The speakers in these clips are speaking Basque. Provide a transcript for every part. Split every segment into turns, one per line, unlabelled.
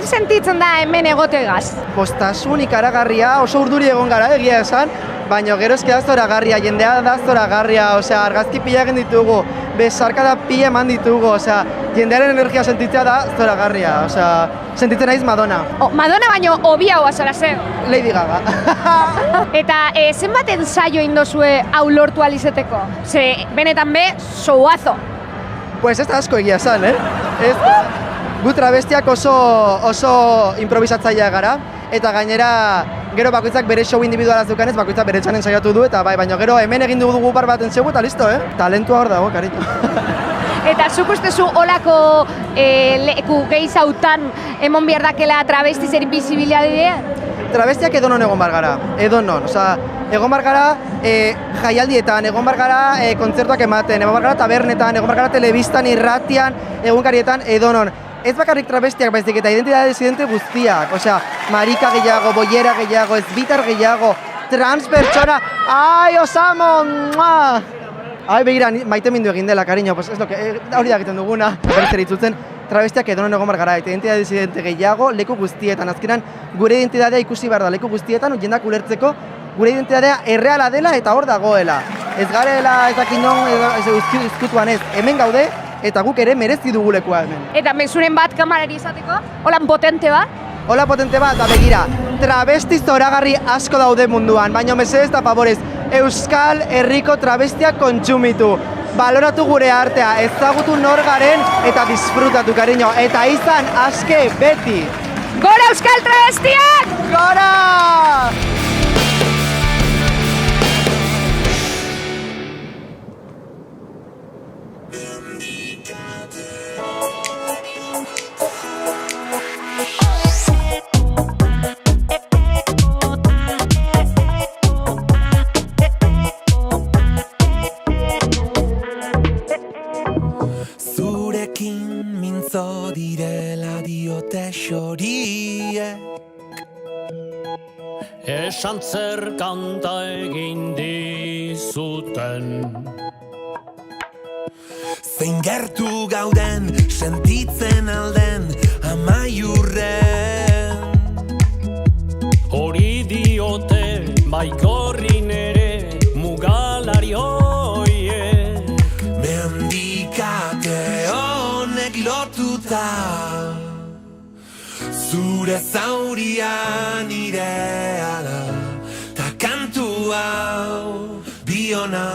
zer sentitzen da hemen egotegaz?
Postasun ikaragarria, oso urduri egon gara egia esan, baina gero eski da zoragarria, jendea da zoragarria, osea, argazki pila egin ditugu, besarkada pila eman ditugu, osea, jendearen energia sentitzea da zoragarria, osea, sentitzen naiz Madonna.
Madonna baino hobiagoa zara zer?
Lady Gaga.
Eta zenbat ensaio indozue hau lortu alizeteko? Ze benetan be, showazo.
Pues ez da asko egia esan, Gu travestiak oso improvisatzailea gara, eta gainera gero bakoitzak bere show individuala zukanez, bakoitzak bere txanen saiatu du, eta bai, baina gero hemen egin dugu par bat entzegu eta listo, Talentua hor dago, cariño.
Eta zuk ustezu olako leku gehizautan emon behar dakela travesti zer bizibilidadea?
Travestiak edonon egon bar gara, edonon, osea, egon bar gara jaialdietan, egon bar gara kontzertuak ematen, egon bar gara tabernetan, egon bar gara telebistan, irratian, egunkarietan, edonon. Ez bakarrik travestiak baizik eta identitate disidente guztiak, osea, marika gehiago, boiera gehiago, ezbitar gehiago, trans pertsona, ai, osamo, mua! Ai, begira, maite mindu egin dela, cariño, pues es lo que, hori da egiten duguna, berriz eritzutzen, travestiak edonon egon bar gara, eta identitate disidente gehiago, leku guztietan, azkenan, gure identitatea ikusi behar da, leku guztietan, jendak ulertzeko, gure identitatea erreala dela eta hor dagoela. Ez garela ezakin non, izkutuan ez, hemen gaude, eta guk ere merezi dugu lekua hemen.
Eta mezuren bat kamarari izateko? Holan potente bat?
Hola potente bat, da begira, travesti zoragarri asko daude munduan, baina mesedez eta favorez, Euskal Herriko travestiak kontsumitu. Baloratu gure artea, ezagutu nor garen eta disfrutatu, cariño. Eta izan aske beti!
Gora Euskal Travestiak!
Gora!
Mintzo direla diote xoriek
Esan zer kanta egin dizuten
Zein gertu gauden sentitzen alden amaiurren
Hori diote baikorrin ere mugalari hoiek
Mendikate honek lotuta Zure zauria nirea da Ta kantu hau biona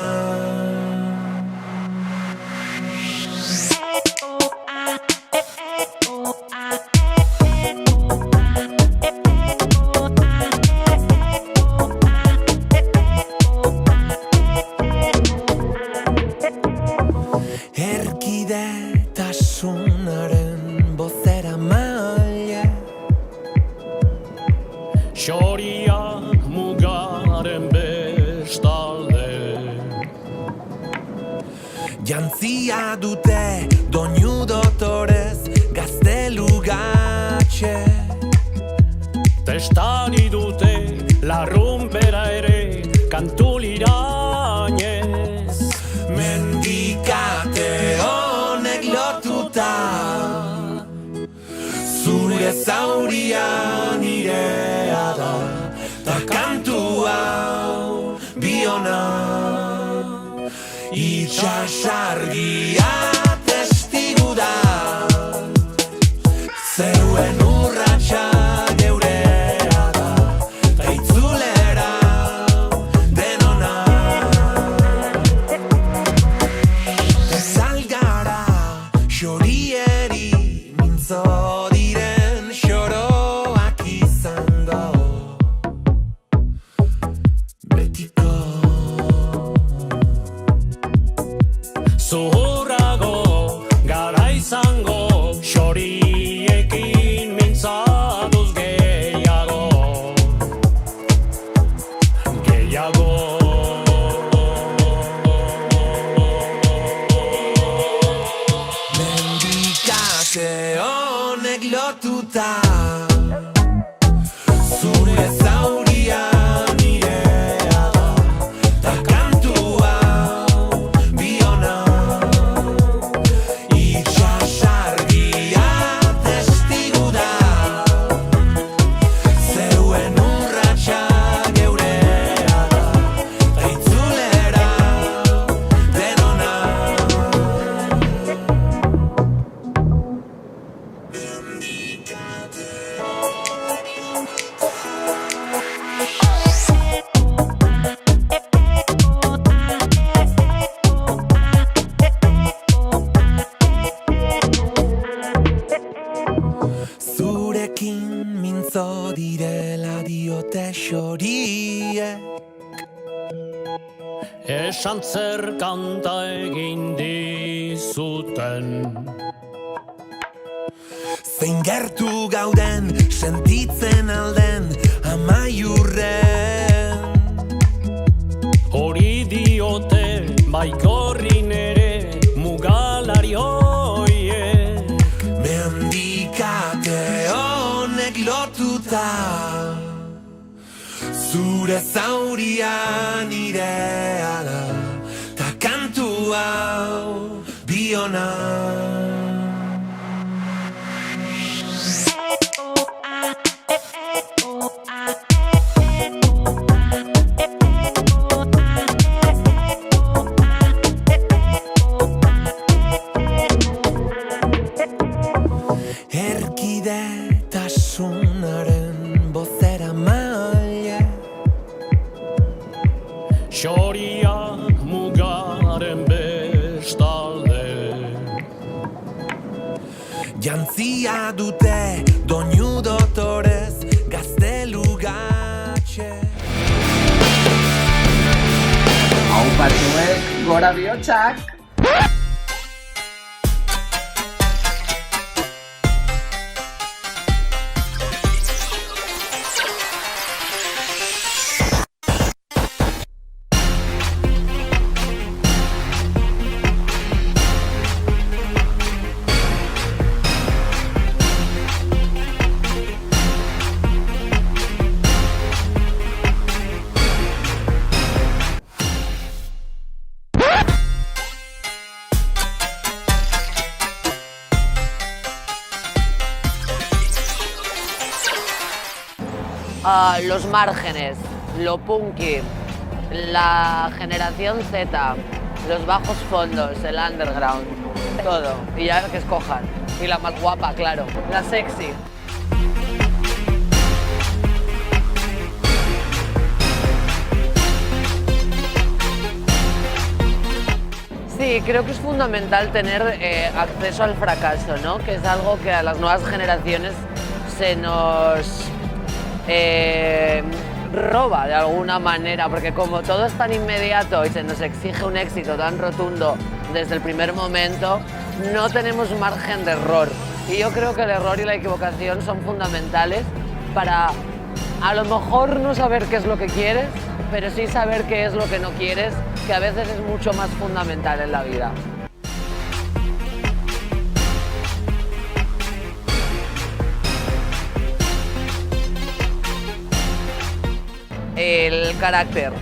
Erkidetasunaren bozera maile
Xoriak mugaren bestalde
Jantzia dute doinu dotorez gaztelugatxe
Testari dute larrumpera ere kantulirainez
Mendikate honek lotuta Zure zauria nirea da Ta kantu hau biona Itxasargia testigu da Zeruen urratxa geurea da Ta itzulera denona Salgara xorieri mintzo diren xoroak izango Betiko
Zuhurrago
mintzo direla diote xoriek.
Esan zer kanta egin dizuten.
Zein gertu gauden, sentitzen alden, amaiurren.
Hori diote baikorrin ere mugalari hoiek.
Mendikate honek lotuta, zure zauria nirea da, ta kantu hau biona. Erkidetasunaren bozera maile,
Xoria mugaren bestalde.
jantzia dute doinu dotorez gaztelugatxe.
Hau batzuek gora bihotzak.
Los márgenes, lo punky, la generación Z, los bajos fondos, el underground, todo. Y ya que escojan. Y la más guapa, claro, la sexy. Sí, creo que es fundamental tener acceso al fracaso, ¿no? Que es algo que a las nuevas generaciones se nos roba de alguna manera, porque como todo es tan inmediato y se nos exige un éxito tan rotundo desde el primer momento, no tenemos margen de error. Y yo creo que el error y la equivocación son fundamentales para a lo mejor no saber qué es lo que quieres, pero sí saber qué es lo que no quieres, que a veces es mucho más fundamental en la vida. El carácter,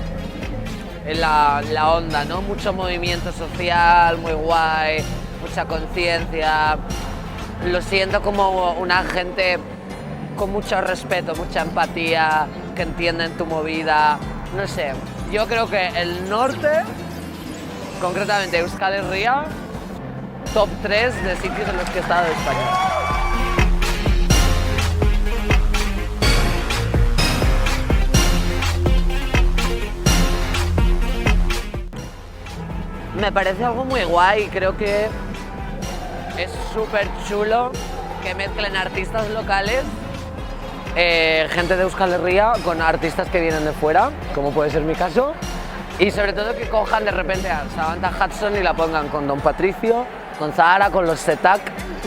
la onda, ¿no? Mucho movimiento social, muy guay, mucha conciencia. Lo siento como una gente con mucho respeto, mucha empatía, que entienden tu movida. No sé, yo creo que el norte, concretamente Euskal Herria, top 3 de sitios en los que he estado en España. Me parece algo muy guay, creo que es súper chulo que mezclen artistas locales, gente de Euskal Herria con artistas que vienen de fuera, como puede ser mi caso, y sobre todo que cojan de repente a Samantha Hudson y la pongan con Don Patricio, con Zahara, con los Setak,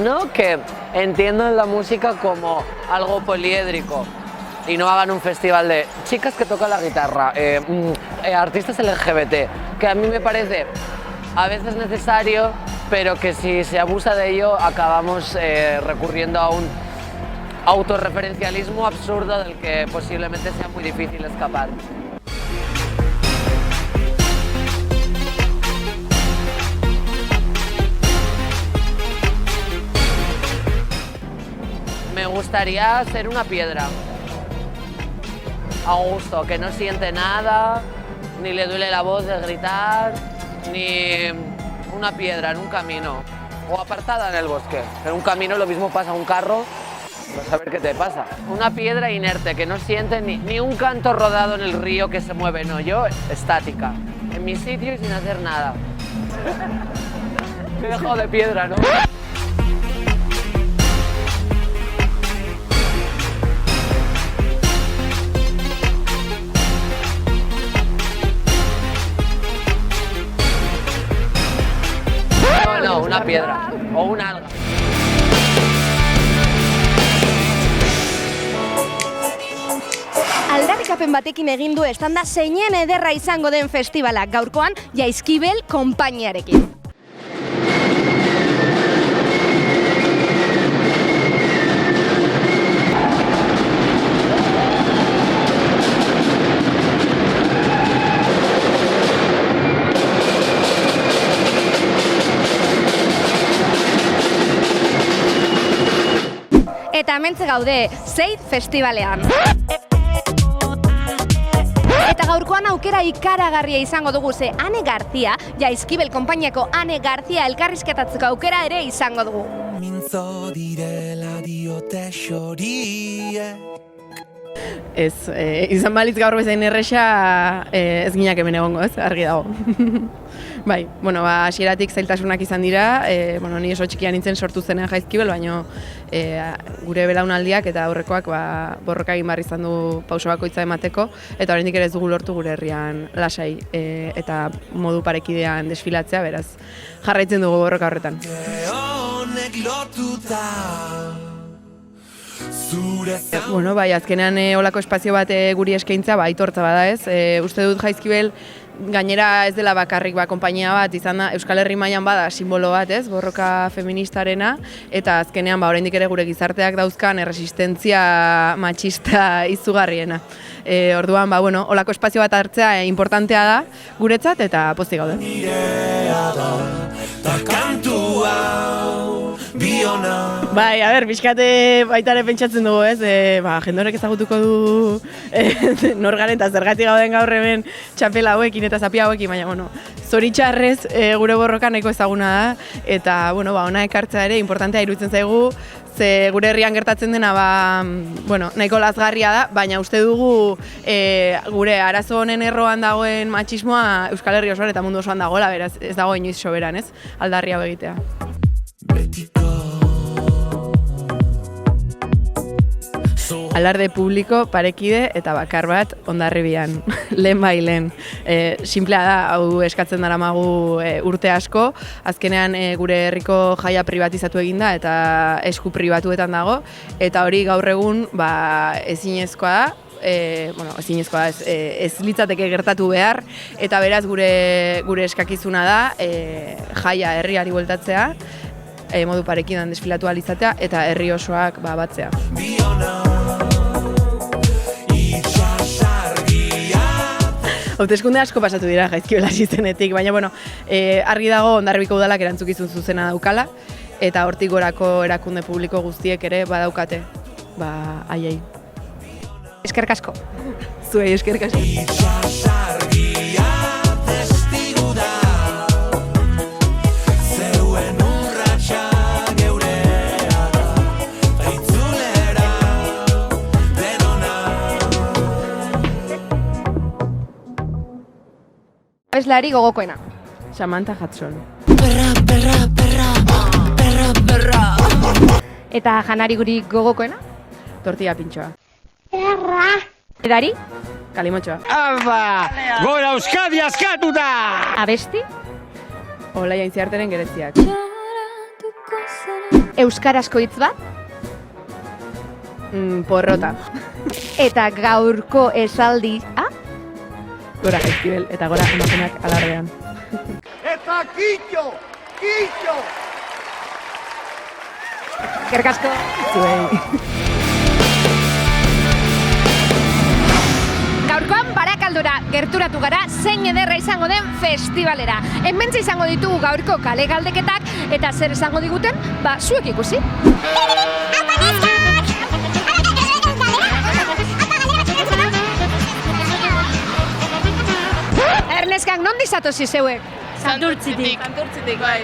¿no? Que entiendan la música como algo poliédrico y no hagan un festival de chicas que tocan la guitarra, artistas LGBT, que a mí me parece a veces necesario, pero que si se abusa de ello acabamos recurriendo a un autorreferencialismo absurdo del que posiblemente sea muy difícil escapar. Me gustaría ser una piedra, a gusto, que no siente nada, ni le duele la voz de gritar, ni una piedra en un camino, o apartada en el bosque. En un camino lo mismo pasa a un carro, vas a ver qué te pasa. Una piedra inerte, que no siente ni un canto rodado en el río que se mueve, no, yo estática, en mi sitio y sin hacer nada. Me he dejado de piedra, ¿no? una piedra o una alga.
Aldarrikapen batekin egin du estanda zeinen ederra izango den festivalak gaurkoan Jaizkibel konpainiarekin. Eta hementxe gaude, Zeit Festivalean. Eta gaurkoan aukera ikaragarria izango dugu ze Ane Garzia, Jaizkibel konpainiako Ane Garzia elkarrizketatzeko aukera ere izango dugu.
Mintzo direla diote xoriek.
Ez, izan balitz gaur bezain erresa ez ginak hemen egongo, ez, argi dago. Bai, bueno, hasieratik zailtasunak izan dira, ni oso txikian nintzen sortu zenean Jaizkibel, baina gure belaunaldiak eta aurrekoak borroka egin behar izan du pauso bakoitza emateko, eta oraindik ere ez dugu lortu gure herrian lasai eta modu parekidean desfilatzea, beraz, jarraitzen dugu borroka horretan.
Honek lotuta
Bueno, bai, azkenean olako espazio bat guri eskaintza, aitortza bada ez. Uste dut Jaizkibel gainera ez dela bakarrik konpainia bat, izan da Euskal Herri mailan bada simbolo bat, ez, borroka feministarena, eta azkenean oraindik ere gure gizarteak dauzkan erresistentzia matxista izugarriena. Orduan, olako espazio bat hartzea importantea da guretzat eta pozik gaude. Bai, pixkate baitare pentsatzen dugu, ez? Jende horrek ezagutuko du nor garen eta zergatik gauden gaur hemen txapela hauekin eta zapia hauekin, baina, zoritxarrez gure borroka nahiko ezaguna da, eta, ona ekartzea ere importantea iruditzen zaigu, ze gure herrian gertatzen dena, nahiko lazgarria da, baina uste dugu gure arazo honen erroan dagoen matxismoa Euskal Herri osoan eta mundu osoan dagoela, beraz ez dago inoiz soberan, ez? Aldarri hau egitea. Alarde publiko, parekide eta bakar bat Hondarribian, lehen bai lehen. Simplea da, hau eskatzen daramagu urte asko, azkenean gure herriko jaia privatizatu eginda eta esku pribatuetan dago, eta hori gaur egun ezinezkoa da, ezinezkoa da, ez litzateke gertatu behar, eta beraz gure eskakizuna da jaia herriari bueltatzea, modu parekidan desfilatu ahal izatea eta herri osoak batzea. Hauteskunde asko pasatu dira Jaizkibel hasi zenetik, baina argi dago Hondarribiko udalak erantzukizun zuzena daukala eta hortik gorako erakunde publiko guztiek ere badaukate haiei.
Eskerrik asko.
Zuei eskerrik asko.
Abeslari gogokoena.
Samantha Hudson.
Eta janari guri gogokoena?
Tortilla pintxoa.
Edari?
Kalimotxoa.
Gora Euskadi askatuta!
Abesti?
Olaia Intziarteren geretziak.
Euskarazko hitz bat?
Porrota.
Eta gaurko esaldi,
Gora Jaizkibel eta gora emakumeak alardean.
Eta kitxo! Kitxo!
Eskerrik asko.
Zuei.
Gaurkoan Barakaldora gerturatu gara zein ederra izango den festivalera. Hementxe izango ditugu gaurko kale galdeketak eta zer esango diguten, zuek ikusi. Erneskak, non dizatozi zeuek?
Santurtzitik.
Santurtzitik, bai.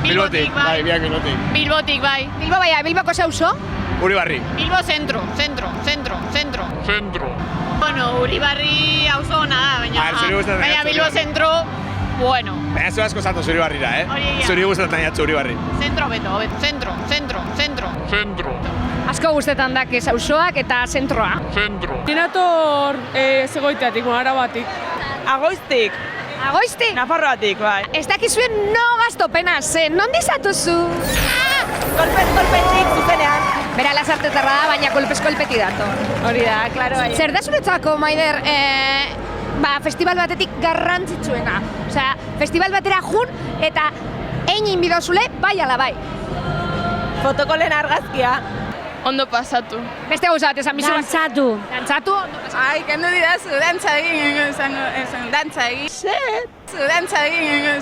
Bilbotik, bai, biak Bilbotik. Bilbotik, bai.
Bilbo baina, Bilboko zauzo?
Uribarri. Bilbo zentro. Bueno, Uribarri auzo ona da, baina Bilbo zentro, bueno.
Baina zu asko zato Uribarrira, Zuri gustatzen jatzu Uribarri.
Zentro beto, zentro.
Asko gustetan dak auzoak eta zentroa.
Ninator Zegoiteatik, Arabatik.
Agoiztik.
Agoizti?
Nafarroatik, bai.
Ez dakizuen nogaz topena, ze, nondi zatuzu?
Kolpetik zuzenean.
Bera lasartetarra da, baina kolpez-kolpeti dator.
Hori da, klaro, bai.
Zer da zuretzako, Maider, festival batetik garrantzitsuena? Osea, festival batera jun eta egin bidozule bai ala bai.
Fotokolen argazkia. Ondo pasatu.
Beste gauza bat esan bizu.
Dantzatu.
Dantzatu, ondo pasatu.
Ai, kendu didazu, dantza egin, dantza egin. Dantza egin,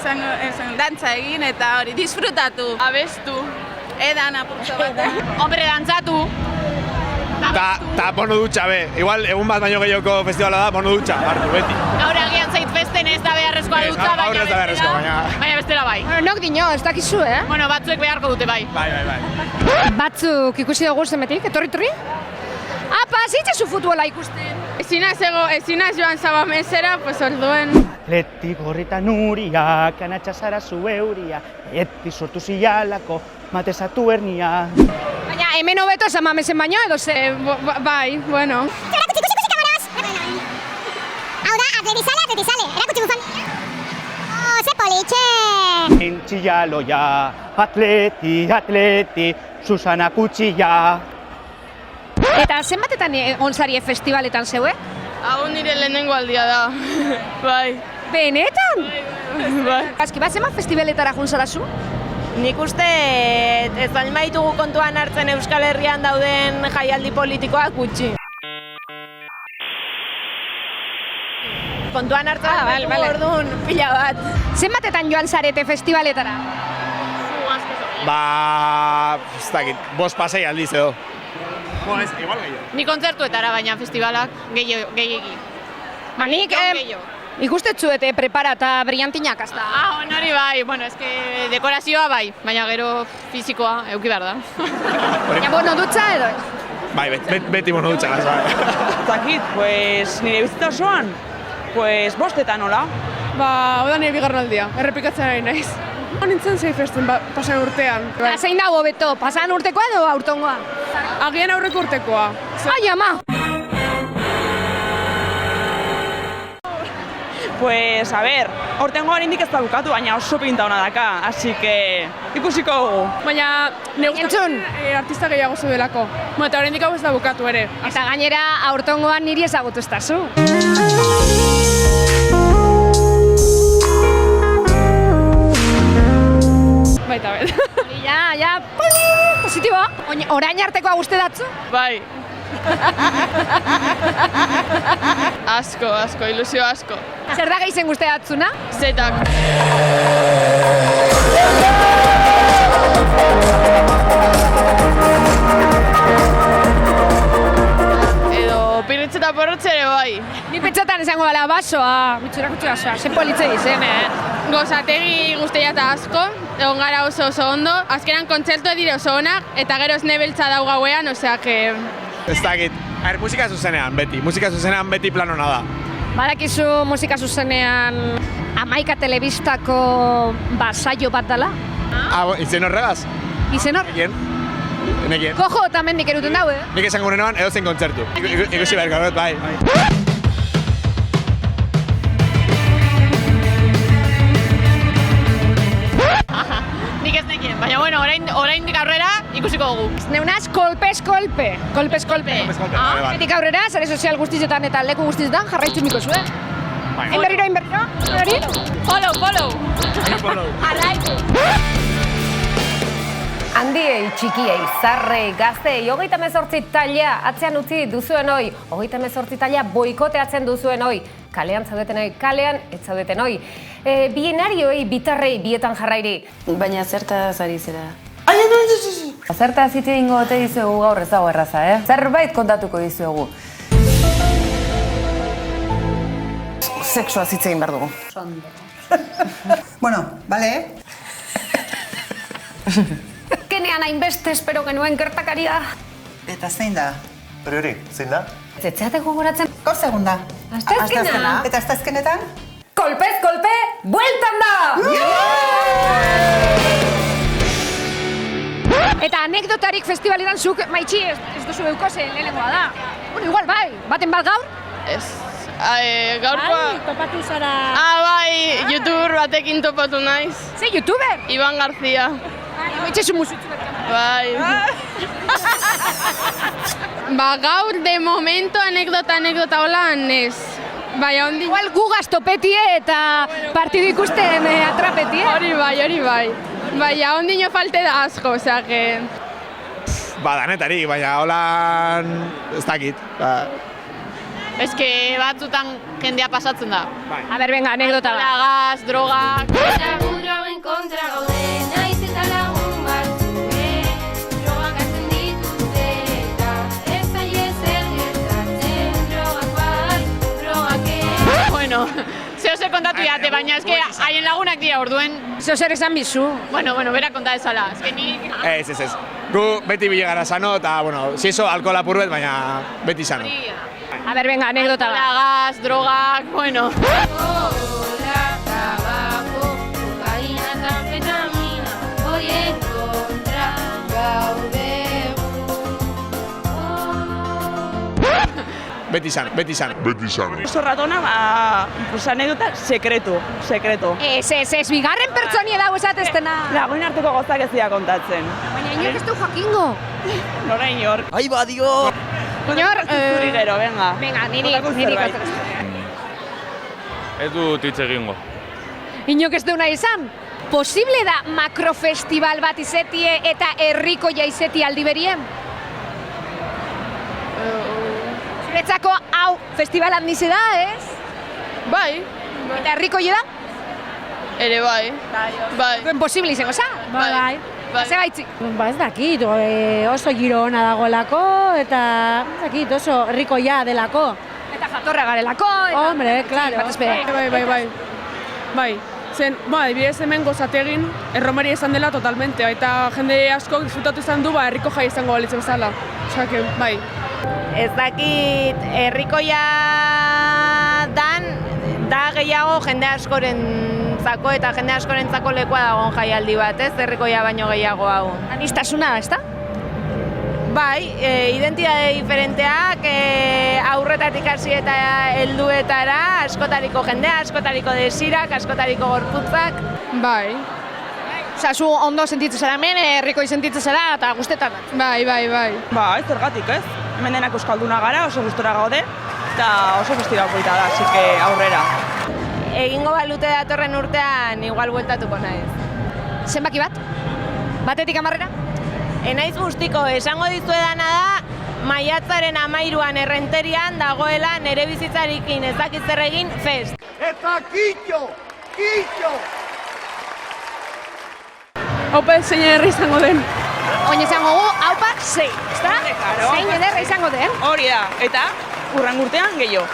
dantza egin, eta hori, disfrutatu. Abestu. Edan apurtxo bat. Hombre, dantzatu.
Ta bono dutxa, be. Igual, egun bat baino gehioko festivala da, bono dutxa, hartu, beti.
Gaur agian zait festen ez da beharrezkoa dutza,
gaur ez da beharrezkoa,
baina bestela bai.
Nok dino, ez dakizu,
Bueno, batzuek beharko dute bai.
Bai.
Batzuk ikusi dugu zemetik, etorri? Apa, zitzezu futbola ikusten?
Ezinaz joan zabamezera, pues orduen.
Atleti gorrita nuria, kanatxa zara zu euria, eti sortu zialako, matezatu hernia.
Baina hemen hobeto zamamezen baino edo ze?
Bai, bueno.
Ikusi kamaraz! Hau da, atletizale, erakutsi guzan. Ze politxe!
Entxillaloia, atleti, Susana Kutxilla.
Eta zenbatetan onzarie festivaletan zeue?
Hau nire lehenengo aldia da. Bai.
Benetan?
Bai.
Azki bat zenbat festivaletara juntzarazu?
Nik uste ez baldin baditugu kontuan hartzen Euskal Herrian dauden jaialdi politikoak gutxi. Kontuan hartzen ditugu orduan pila bat.
Zenbatetan joan zarete festivaletara?
Ez dakit, 5 pasei aldiz edo. Bueno, ez, igual gehiago.
Ni kontzertuetara baina festivalak gehiegi.
Nik ikustetzuete prepara eta brillantinak azta.
Hori bai, bueno, eske dekorazioa bai, baina gero fizikoa euki behar da.
Baina bono dutza edo?
Bai, beti bono dutxa gaz, bai.
Zakit, pues nire bizitza osoan, pues 5 nola.
Hau da nire bigarren aldia, errepikatzen ari naiz. Nintzen zei festen pasan urtean.
Zein dago beto, pasan urtekoa edo aurtongoa?
Agian aurreko urtekoa.
Ai, ama!
Pues, a ver, aurtengoan indik ez da bukatu, baina oso pinta hona daka, así que ikusiko dugu.
Baina, negustatzen artista gehiago zeudelako. Eta oraindik hau ez da bukatu ere.
Eta gainera, aurtongoan niri ezagutu ez da zu.
Baita bet.
Ja, positibo. Orain artekoa guzti datzu?
Bai. Asko, ilusio asko.
Zer da gehien guzti datzuna?
Zetak. Edo pirritz eta porrotz ere bai.
Ni pentsatan esango gala basoa, mitxurakutxu basoa, ze politze izen,
Gozategi guztia eta asko, egon gara oso ondo. Azkenan kontzertu dire oso onak, eta gero esnebeltza dau gauean, osea que...
Ez dakit, musika zuzenean beti plan hona da.
Badakizu musika zuzenean Amaika telebistako saio bat dela?
Izen horregaz?
Izen hor?
Nekien.
Kojo eta mendik eruten daue.
Nik esan gurenean edo zen kontzertu. Ikusi behar gaur, bai.
Nik ez nekien, baina bueno, oraindik aurrera ikusiko dugu.
Neunaz kolpez-kolpe. Etik aurrera, sare sozial guztizetan eta leku guztizetan jarraitzen miko zuen. Enberriro. Follow. Alaiku.
Handiei, txikiei, zarrei, gaztei, 38 taila atzean utzi duzuen hoi, 38 taila boikoteatzen duzuen hoi, kalean zaudeten hoi, kalean ez zaudeten hoi, bienarioi, bitarrei, bietan jarrairi.
Baina zertaz ari zera?
Zertaz hitz egingo ote dizuegu gaur ez dago erraza, Zerbait kontatuko dizuegu.
Sexua hitz egin behar dugu.
Bueno, bale.
Kenean hainbeste espero genuen gertakaria.
Eta zein da?
Priori, zein da?
Zetzeate gogoratzen?
Gaur segunda.
Asteazkena.
Eta asteazkenetan?
Kolpez kolpe, bueltan da!
Eta anekdotarik festivaletan zuk maitxi ez duzu euko ze lehenengoa da. Bueno, igual bai, baten bat gaur?
Ez, Gaurkoa...
topatu zara...
bai, youtuber batekin topatu naiz.
Ze youtuber?
Iban García.
Itxesu musutxu bat.
Bai. Gaur, de momento, anekdota hola, nes. Bai, hondi...
Igual gugaz topetie eta partidu ikusten atrapetie.
Hori bai. Baina, ondino falte da asko, osea, que...
Danetarik, baina holan ez dakit.
Ez que batzutan jendea pasatzen da.
A ber, venga, anekdota bat.
Lagaz, drogak...
Drogen kontra gaude, naiz eta lagun batzue, drogak hartzen dituzte eta ez zaie zer gertatzen, drogak bai, drogak
Bueno, zehose kontatu jate, baina ez que haien lagunak dira orduen.
Zeo zer esan bizu.
Bueno, bera konta ezala. Ez que nik...
Ez. Gu beti bile gara sano eta, bueno, si eso, alkohol apurbet, baina beti sano.
A ber, venga, anekdota bat.
Lagaz, drogak, bueno...
Kola, tabako, kokaina eta amfetamina, horien kontra gaude
Beti sano.
Oso ratona, anekdota sekreto.
Ez, bigarren pertsonia dago esateztena.
Lagun arteko gozak ez dira kontatzen.
Baina inor ez du jakingo.
Nora inor.
Ai, badio!
Inor...
Zuri gero, venga.
Venga, niri
Ez dut hitz egingo.
Inok ez duena izan? Posible da makrofestival bat izetie eta herriko jaizeti aldi berien? Zuretzako hau festival handize da, ez?
Bai.
Eta herriko da?
Ere bai. Bai.
Posible izango za? Bai. Ze baitzik?
Ez dakit, oso giro ona dagoelako eta ez dakit, oso herrikoia delako.
Eta jatorra garelako.
Hombre, claro.
Bai. Zen, adibidez hemen gozategin, erromeria izan dela totalmente, eta jende asko disfrutatu izan du, herriko jai izango balitzen bezala. Osea, bai.
Ez dakit, herrikoia da gehiago jende askorentzako eta jende askorentzako lekua dagoen jaialdi bat, ez? Herrikoia baino gehiago hau.
Anistasuna, ez da?
Bai, identitate diferenteak, aurretatik hasi eta helduetara, askotariko jendea, askotariko desirak, askotariko gorputzak.
Bai.
Osa, zu ondo sentitzen zara hemen, herrikoi sentitzen zara eta guztetan.
Bai.
Bai, zergatik ez? Hemen denak euskalduna gara, oso gustora gaude, eta oso festival polita da, así que aurrera.
Egingo balute datorren urtean igual bueltatuko naiz.
Zenbaki bat? Batetik 10-era?
Enaiz guztiko, esango dizuedana da, maiatzaren 13an Errenterian dagoela nere bizitzarikin ez dakit zer egin fest.
Eta kitxo!
Haupa zein ederra izango den.
Oin izango gu, haupa zein, ezta? Zein ederra izango den.
Hori da, eta urran urtean gehiago.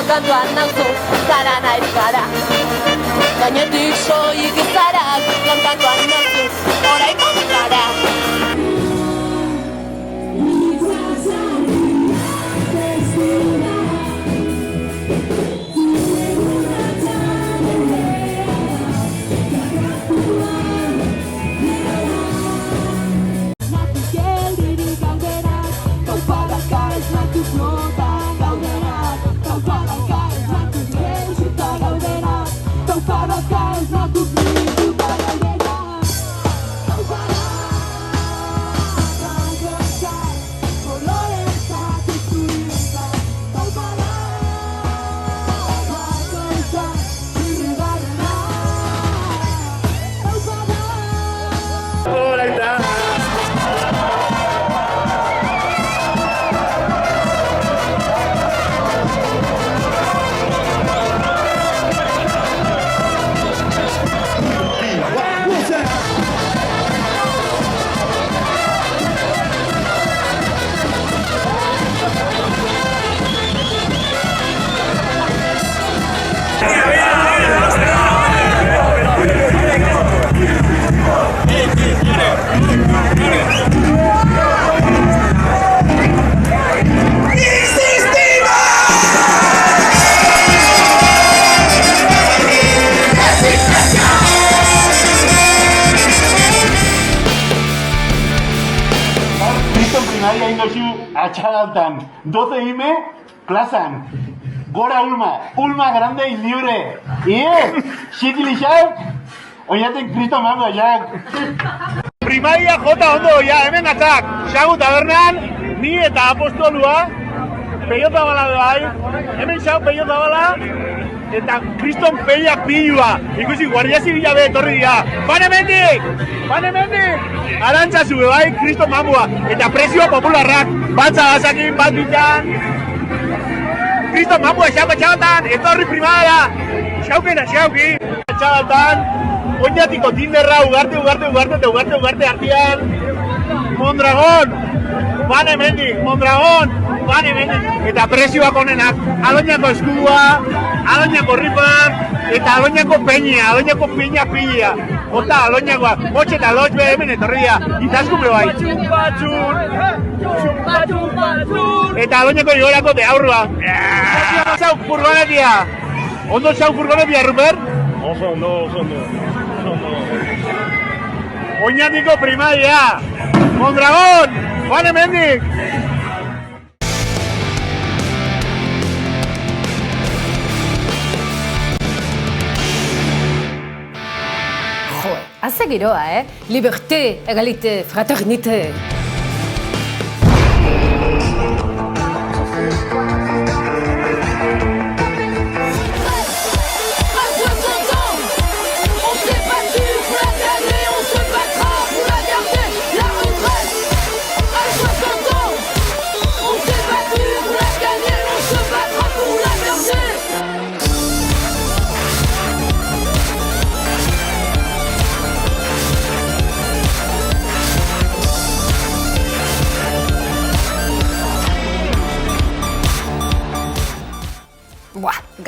Kantuan nauzu, zara nahi gara. Gainetik soilik izarak, kantuan nauzu, orain gara.
Primaria indozu atxagaltan, 12M, plazan. Gora Ulma grande y libre. Xikilixak, oiaten Kristo mango, jak. Primaria jota ondo, ja, hemen atzak. Xagu tabernan, ni eta apostolua, peiota bala bai, hemen xau peiota bala, eta Kriston peiak pilua. Ikusi, guardia zibila be, etorri dira. Bane mendik! Arantzazu, bai, Kriston mamua. Eta prezioa popularrak, batza bazakin, bat bitan. Kriston mamua, xabatan, etorri primara. Xauki. Xabatan, oinatiko tinderra, ugarte artian. Mondragon, bane mendik. Eta prezioak onenak, aloñako eskudua, aloñako ripak, eta aloñako peña pila. Ota, aloñakoa, motxe eta lotxe hemen etorria, itazkume bai. Eta aloñako igorako de aurrua. Zau furgonetia. Ondo zau furgonetia, Rupert? Oso ondo. Oñatiko primaria. Mondragon, bane mendik.
Haze giroa, Liberté, égalité, fraternité.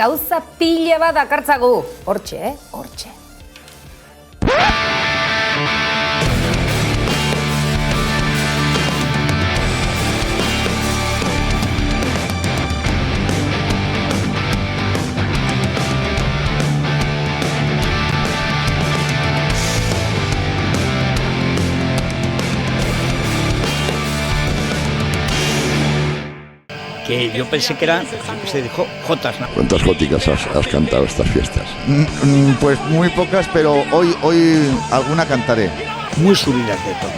Gauza pila bat dakartzagu. Hortxe.
Que yo pensé que era, se dijo jotas, ¿no?
¿Cuántas jóticas has cantado estas fiestas? Pues muy pocas, pero hoy alguna cantaré.
Muy subidas de tono.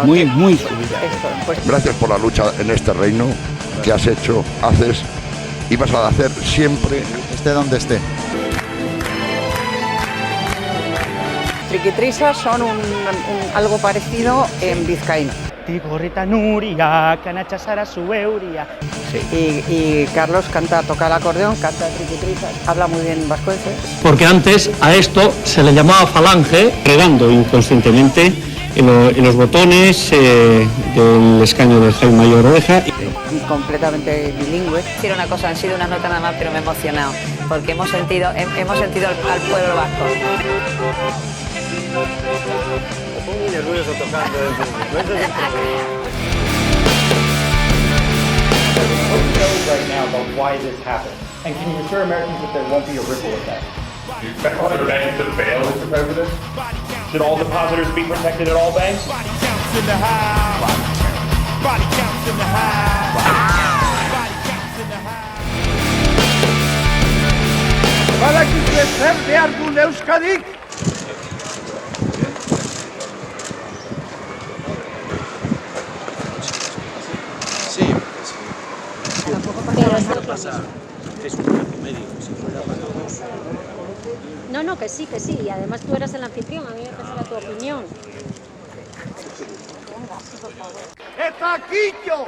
Bueno,
muy subidas.
Gracias por la lucha en este reino que has hecho, haces y vas a hacer siempre, esté donde esté.
Triquitrisas son algo parecido en vizcaíno.
Tigorrita Nuria, Canacha Sara su euria.
Sí. Y Carlos toca el acordeón, canta triquitrisas, habla muy bien vascuence.
Porque antes a esto se le llamaba falange, redando inconscientemente en los botones del escaño del Jaime Mayor Oreja.
completamente bilingüe.
Decir una cosa, han sido una nota nada más, pero me he emocionado, porque hemos sentido al pueblo vasco.
Me pongo muy nervioso tocando eso.
What do you know right now about why this happened? And can you assure Americans that there won't be a ripple effect?
Do you expect other banks to fail, Mr. President? Should all depositors be protected at all banks?
Body counts in the house. Body counts in the house. Body counts in the house.
Badakizue zer behar duen Euskadik?
Sí, es un plato medio, si fuera para dos.
No, que sí, y además tú eras el anfitrión, a mí me interesa tu opinión.
Eta Quillo!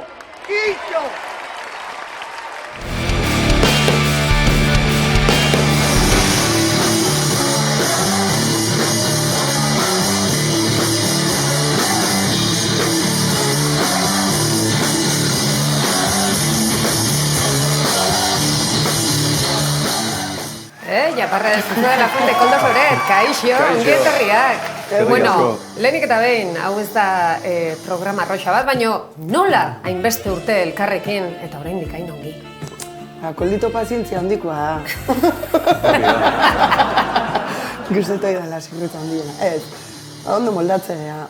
Japarra dezuzu de la Fuente Koldo Soret, kaixo, ongi etorriak. Bueno, lehenik eta behin, hau ez da programa arroxa bat, baina nola hainbeste urte elkarrekin eta oraindik hain ongi?
Koldito pazientzia handikoa da. Gustetu aidala sekretu handiena. Ez, ondo moldatzen ea.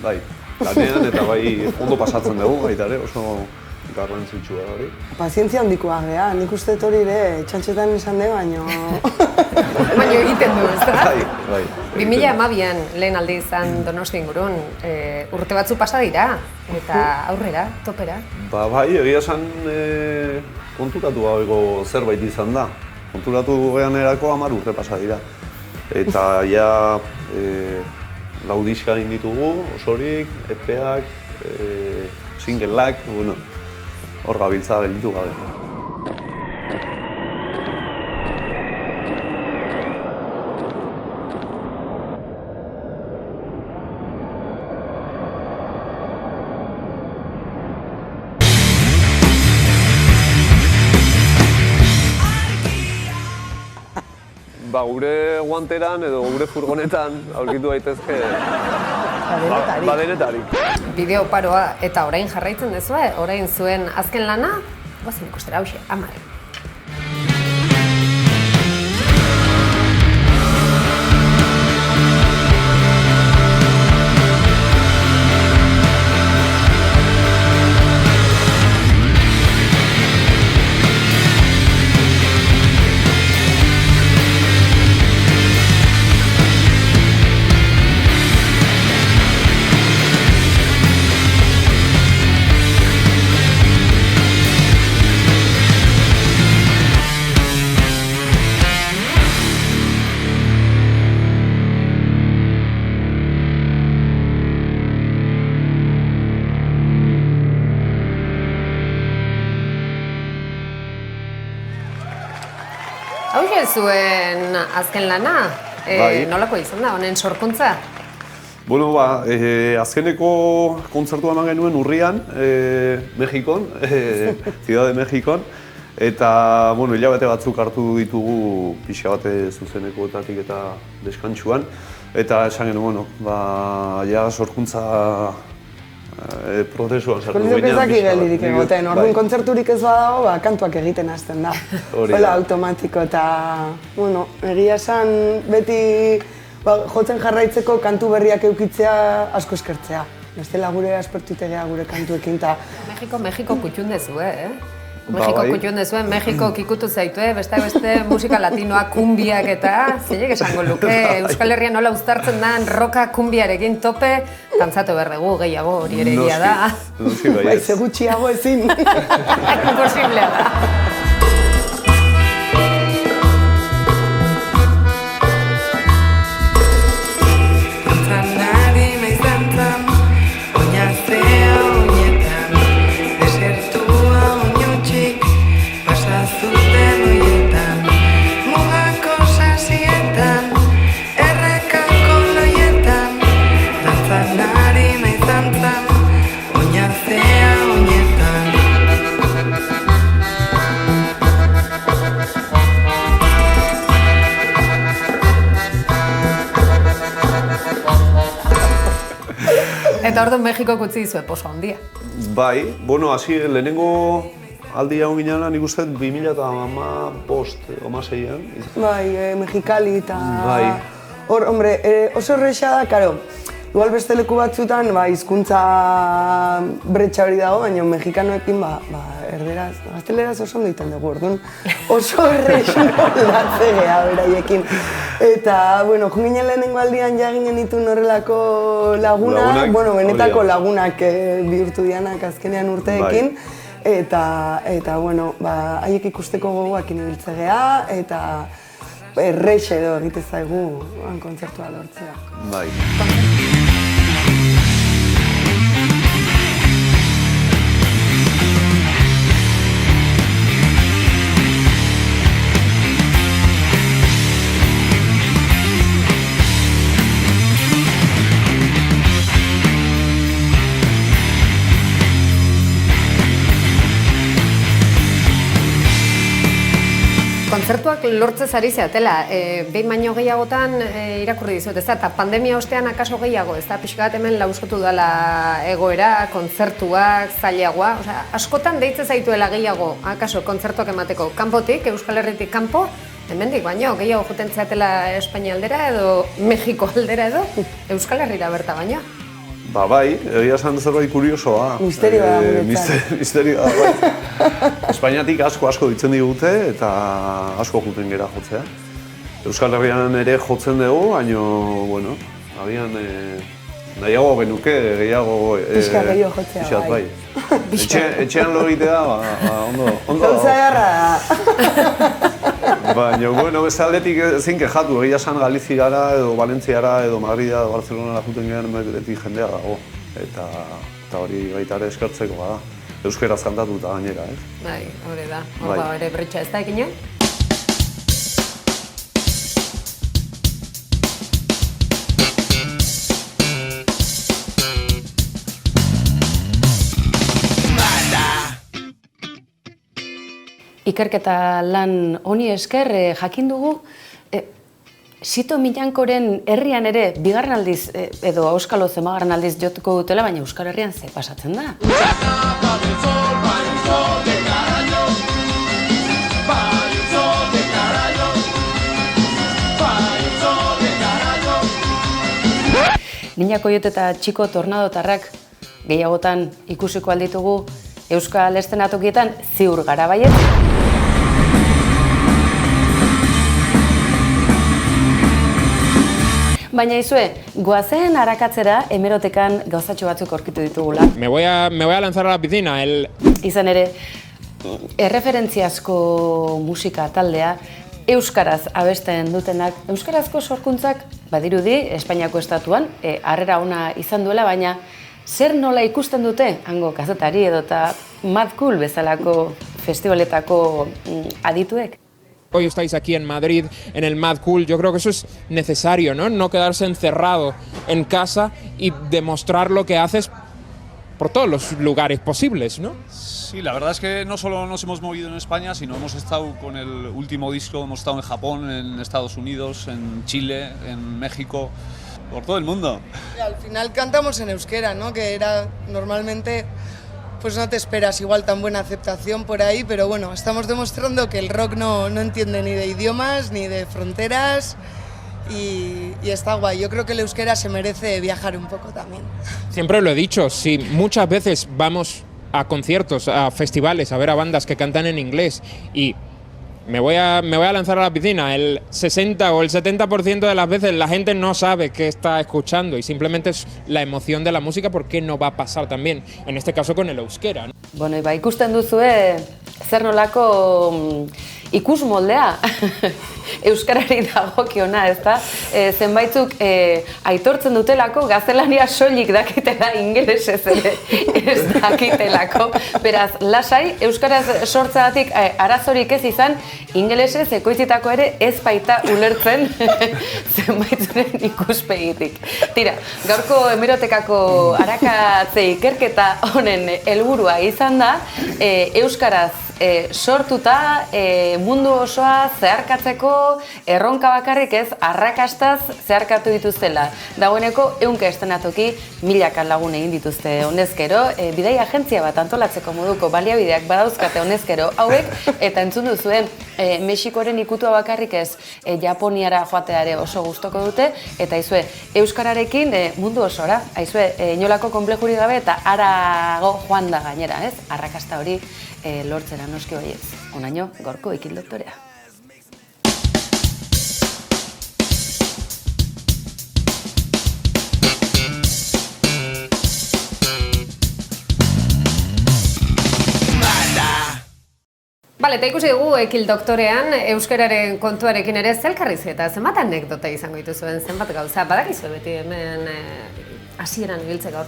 Bai, lanean eta bai ondo pasatzen dugu baita ere, oso garrantzitsua da hori.
Pazientzia handikoa gea, nik uste hori ere txantxetan esan dugu, baino...
Baina egiten du, ez da?
Bai.
2012an lehen aldi izan Donosti ingurun, urte batzu pasa dira, eta aurrera, topera.
Bai, egia esan konturatu gabeko zerbait izan da. Konturatu geanerako 10 urte pasa dira. Eta ja... lau diska egin ditugu, osorik, EP-ak, singleak, bueno, hor gabiltza gelditu gabe. Gure guanteran edo gure furgonetan aurkitu daitezke badenetarik.
Bideo paroa eta orain jarraitzen dezue, orain zuen azken lana, goazen ikustera hauxe, 10. Hauxe zuen azken lana, nolako izan da, honen sorkuntza?
Bueno, azkeneko kontzertua eman genuen urrian, Mexikon, Ciudad de Mexikon, eta, bueno, hilabete batzuk hartu ditugu pixa bate zuzenekoetatik eta deskantsuan, eta esan genuen, ja sorkuntza prozesuan sartu
ginean. Koliko ezak igelirik egoten, orduan kontzerturik ez badago, kantuak egiten hasten da. Hola automatiko eta, bueno, egia esan beti jotzen jarraitzeko kantu berriak eukitzea asko eskertzea. Bestela gure aspertutegea gure kantuekin eta...
Mexiko kutxun dezu, Mexiko kutxun dezuen, Mexiko kikutu zaitu, beste musika latinoa, kumbiak eta, zeiek esango luke, Euskal Herrian nola uztartzen da, roka kumbiarekin tope, dantzatu behar dugu gehiago, hori ere egia da.
Bai, ze gutxiago ezin.
Imposiblea da. Eta orduan Mexiko utzi dizue poso handia.
Bai, bueno, hasi lehenengo aldia hon ginela nik uste 2015-16an.
Bai, Mexikali eta...
Bai.
Hor, hombre, oso erresa da, karo, igual beste leku batzutan, hizkuntza bretxa hori dago, baina mexikanoekin, erderaz, gazteleraz oso ondo iten dugu, orduan oso erresa moldatze geha beraiekin. Eta, bueno, junginen lehenengo aldian jaginen ditun horrelako lagunak, bueno, benetako lagunak bihurtu dianak azkenean urteekin. Eta, bueno, haiek ikusteko gogoak inibiltze geha, eta erreixe edo egite zaigu kontzertua lortzea.
Bai.
Kontzertuak lortzez ari zeatela, behin baino gehiagotan irakurri dizut, ez da, eta pandemia ostean akaso gehiago, ez da, pixka bat hemen lauskotu dela egoera, kontzertuak, zailagoa, osea, askotan deitze zaituela gehiago, akaso, kontzertuak emateko, kanpotik, Euskal Herritik kanpo, hemendik baino, gehiago juten zeatela Espainia aldera edo Mexiko aldera edo, Euskal Herrira berta baino.
Bai, egia esan zerbait kuriosoa.
Misterioa da guretzat.
Misterioa da, bai. Espainiatik asko ditzen digute eta asko juten gera jotzea. Euskal Herrian ere jotzen dugu, baina, bueno, agian nahiago genuke, gehiago...
Pixka gehiago jotzea,
bai. Etxean lo egitea, ondo...
Gauza egarra da.
Baina, bueno, beste aldetik ezin kejatu, egia esan Galiziara edo Valentziara edo Madrida edo Barcelonara juten gehan beti jendea dago. Eta hori baita ere eskertzeko bada. Euskeraz kantatuta gainera, ez?
Bai, hori da. Hor ere bretxa ez da ekina? Ikerketa lan honi esker jakin dugu Sito Miñankoren herrian ere bigarren aldiz edo auskalo zemagarren aldiz jotuko dutela, baina Euskal Herrian ze pasatzen da. Niña Koiote eta Txiko Tornadotarrak gehiagotan ikusiko alditugu Euskal estenatokietan ziur gara baiet. Baina izue, goazen arakatzera hemerotekan gauzatxo batzuk aurkitu ditugula.
Me voy a lanzar a la piscina.
Izan ere, erreferentziazko musika taldea, euskaraz abesten dutenak, euskarazko sorkuntzak badirudi Espainiako estatuan, harrera ona izan duela, baina zer nola ikusten dute hango kazetari edota Mad Cool bezalako festivaletako adituek?
Hoy estáis aquí en Madrid, en el Mad Cool. Yo creo que eso es necesario, ¿no? No quedarse encerrado en casa y demostrar lo que haces por todos los lugares posibles, ¿no?
Sí, la verdad es que no solo nos hemos movido en España, sino hemos estado con el último disco, hemos estado en Japón, en Estados Unidos, en Chile, en México, por todo el mundo.
Y al final cantamos en euskera, ¿no? Que era normalmente... Pues no te esperas igual tan buena aceptación por ahí, pero bueno, estamos demostrando que el rock no entiende ni de idiomas, ni de fronteras, y está guay. Yo creo que el euskera se merece viajar un poco también.
Siempre lo he dicho, si muchas veces vamos a conciertos, a festivales, a ver a bandas que cantan en inglés y me voy a lanzar a la piscina. El 60 o el 70% de las veces la gente no sabe qué está escuchando y simplemente es la emoción de la música, porque no va a pasar también, en este caso con el euskera, ¿no?
Bueno, ikusten duzue zer nolako ikus moldea euskarari dagokiona, ezta? Zenbaitzuk aitortzen dutelako gaztelania soilik dakitela, ingelesez ere ez dakitelako. Beraz, lasai, euskaraz sortzeagatik arazorik ez izan, ingelesez ekoitzitako ere ez baita ulertzen zenbaitzuren ikuspegitik. Tira, gaurko hemerotekako arakatze ikerketa honen helburua izan da, euskaraz sortuta mundu osoa zeharkatzeko erronka bakarrik ez, arrakastaz zeharkatu dituztela. Dagoeneko 100 estenatoki, milaka lagun egin dituzte honezkero, bidai agentzia bat antolatzeko moduko baliabideak badauzkate honezkero hauek, eta entzun duzuen Mexikoren ikutua bakarrik ez, Japoniara joatea ere oso gustoko dute, eta aizue, euskararekin mundu osora, aizue, inolako konplexurik gabe eta harago joan da gainera, ez? Arrakasta hori lortzera noski baietz. Onaino, gaurko Ikil Doktorea.
Bale, eta ikusi dugu Ikil Doktorean euskararen kontuarekin ere zelkarriz eta zenbat anekdota izango dituzuen, zenbat gauza. Badakizu beti hemen hasieran ibiltze gaur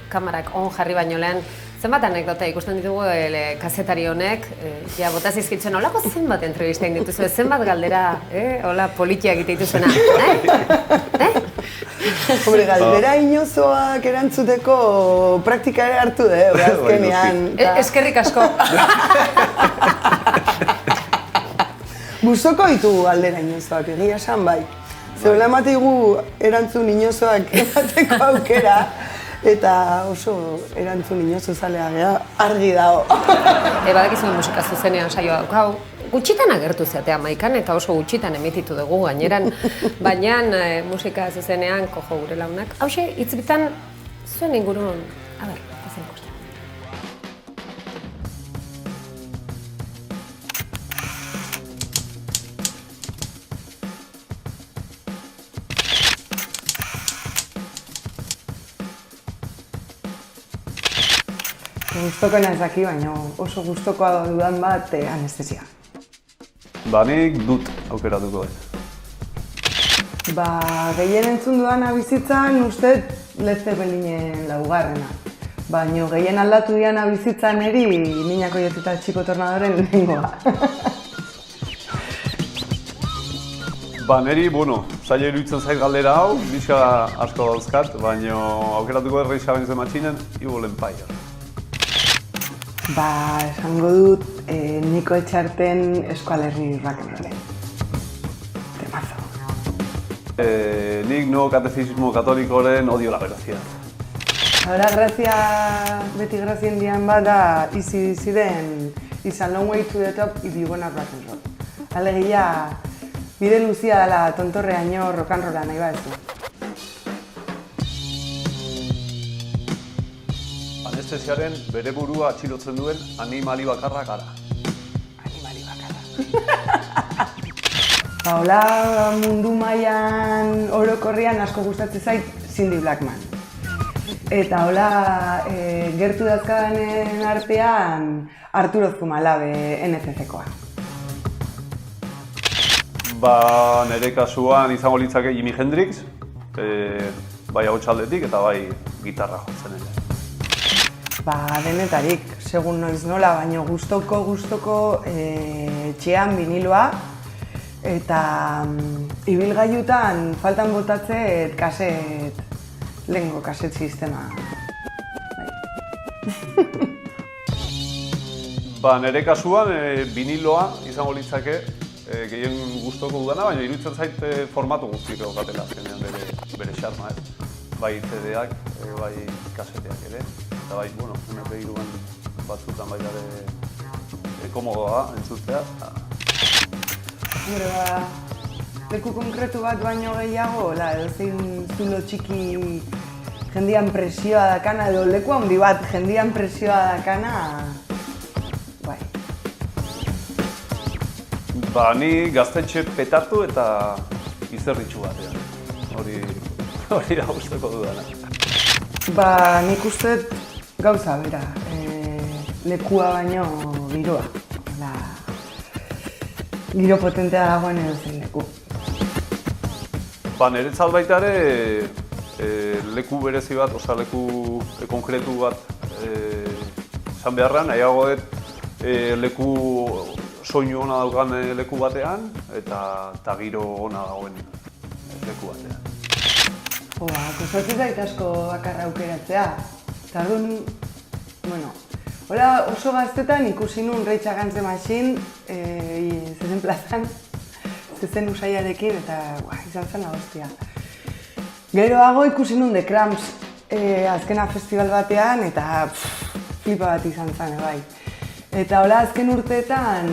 kamarak on jarri baino lehen, zenbat anekdota ikusten ditugu kazetari honek, ja, bota zizkitzen, holako zenbat entrevista egin dituzue, zenbat galdera, hola politiak egite dituzuena,
Hombre, galdera inozoak erantzuteko praktika ere hartu azkenean.
Eskerrik asko.
Gustoko ditugu galdera inozoak, egia esan bai. Zeola ematigu erantzun inozoak emateko aukera, eta oso erantzun inozo zalea gea argi dago.
Badakizuen musika zuzenean saioa daukau, gutxitan agertu zeatea Maikan eta oso gutxitan emititu dugu gaineran, baina musika zuzenean kojo gure launak. Hauxe, hitz-bitan zuen ingurun, a ber, ezen ikusten.
Gustoko nazaki, baina oso gustokoa dudan bat anestesia.
Ba, nik dut aukeratuko dut.
Ba, gehien entzun dudana bizitzan uste Led Zeppelinen laugarrena. Baina gehien aldatu diana bizitzan eri Niñako Joteta Txiko Tornadoren lehengoa.
Ba, niri, bueno, zaila iruditzen zait galdera hau, diska asko dauzkat, baina aukeratuko dut Rage Against the Machinen Evil Empire.
Ba, esango dut Niko Etxarten Eskualerri rock'n'rollen. Temazo.
Nik no catecismo katolikoren Odio la velocidad.
Ahora, beti grazien dian bat da izi ziren It's a long way to the top if you wanna rock'n'roll. Alegia, bide luzia dela tontorreaino rock'n'rolla nahi badezu.
Anestesiaren bere burua atxilotzen duen animali bakarra gara.
Animali bakarra. Hola, mundu mailan orokorrian asko gustatzen zait Cindy Blackman. Eta hola, gertu dazkadanen artean Arturo Zumalabe NCC-koa.
Ba, nire kasuan izango litzake Jimi Hendrix, bai ahotsaldetik eta bai gitarra jotzen ere.
Ba, denetarik, segun noiz nola, baina gustoko etxean viniloa eta ibilgailutan faltan botatzet lehengo kaset sistema.
Ba, nire kasuan viniloa izango litzake gehien gustoko dudana, baina iruditzen zait formatu guztiko gatela azkenean bere xarma, ez? Bai CD-ak, bai kaseteak ere. Eta bai, bueno, MP3-an batzutan bai gare komodoa entzutea.
Gure ba, leku konkretu bat baino gehiago, edozein zulo txiki jendian presioa dakana, edo leku handi bat jendian presioa dakana, bai.
Ba, ni gaztetxe petatu eta izerritxu batean. Hori da gustoko dudana.
Ba, nik uste gauza bera, lekua baino giroa. Giro potentea dagoen edo zein leku.
Ba, niretzat baita ere, leku berezi bat, oza, leku konkretu bat esan beharrean, nahiago dut leku soinu ona daukan leku batean eta giro ona dagoen leku batean.
Kostatzen zait asko bakarra aukeratzea. Eta bueno, hola oso gaztetan ikusi nun Rage Against the Machine zezen plazan, zezen usaiarekin eta izan zen hostia. Geroago ikusi nun The Cramps azkena festival batean eta flipa bat izan zen, bai. Eta hola azken urteetan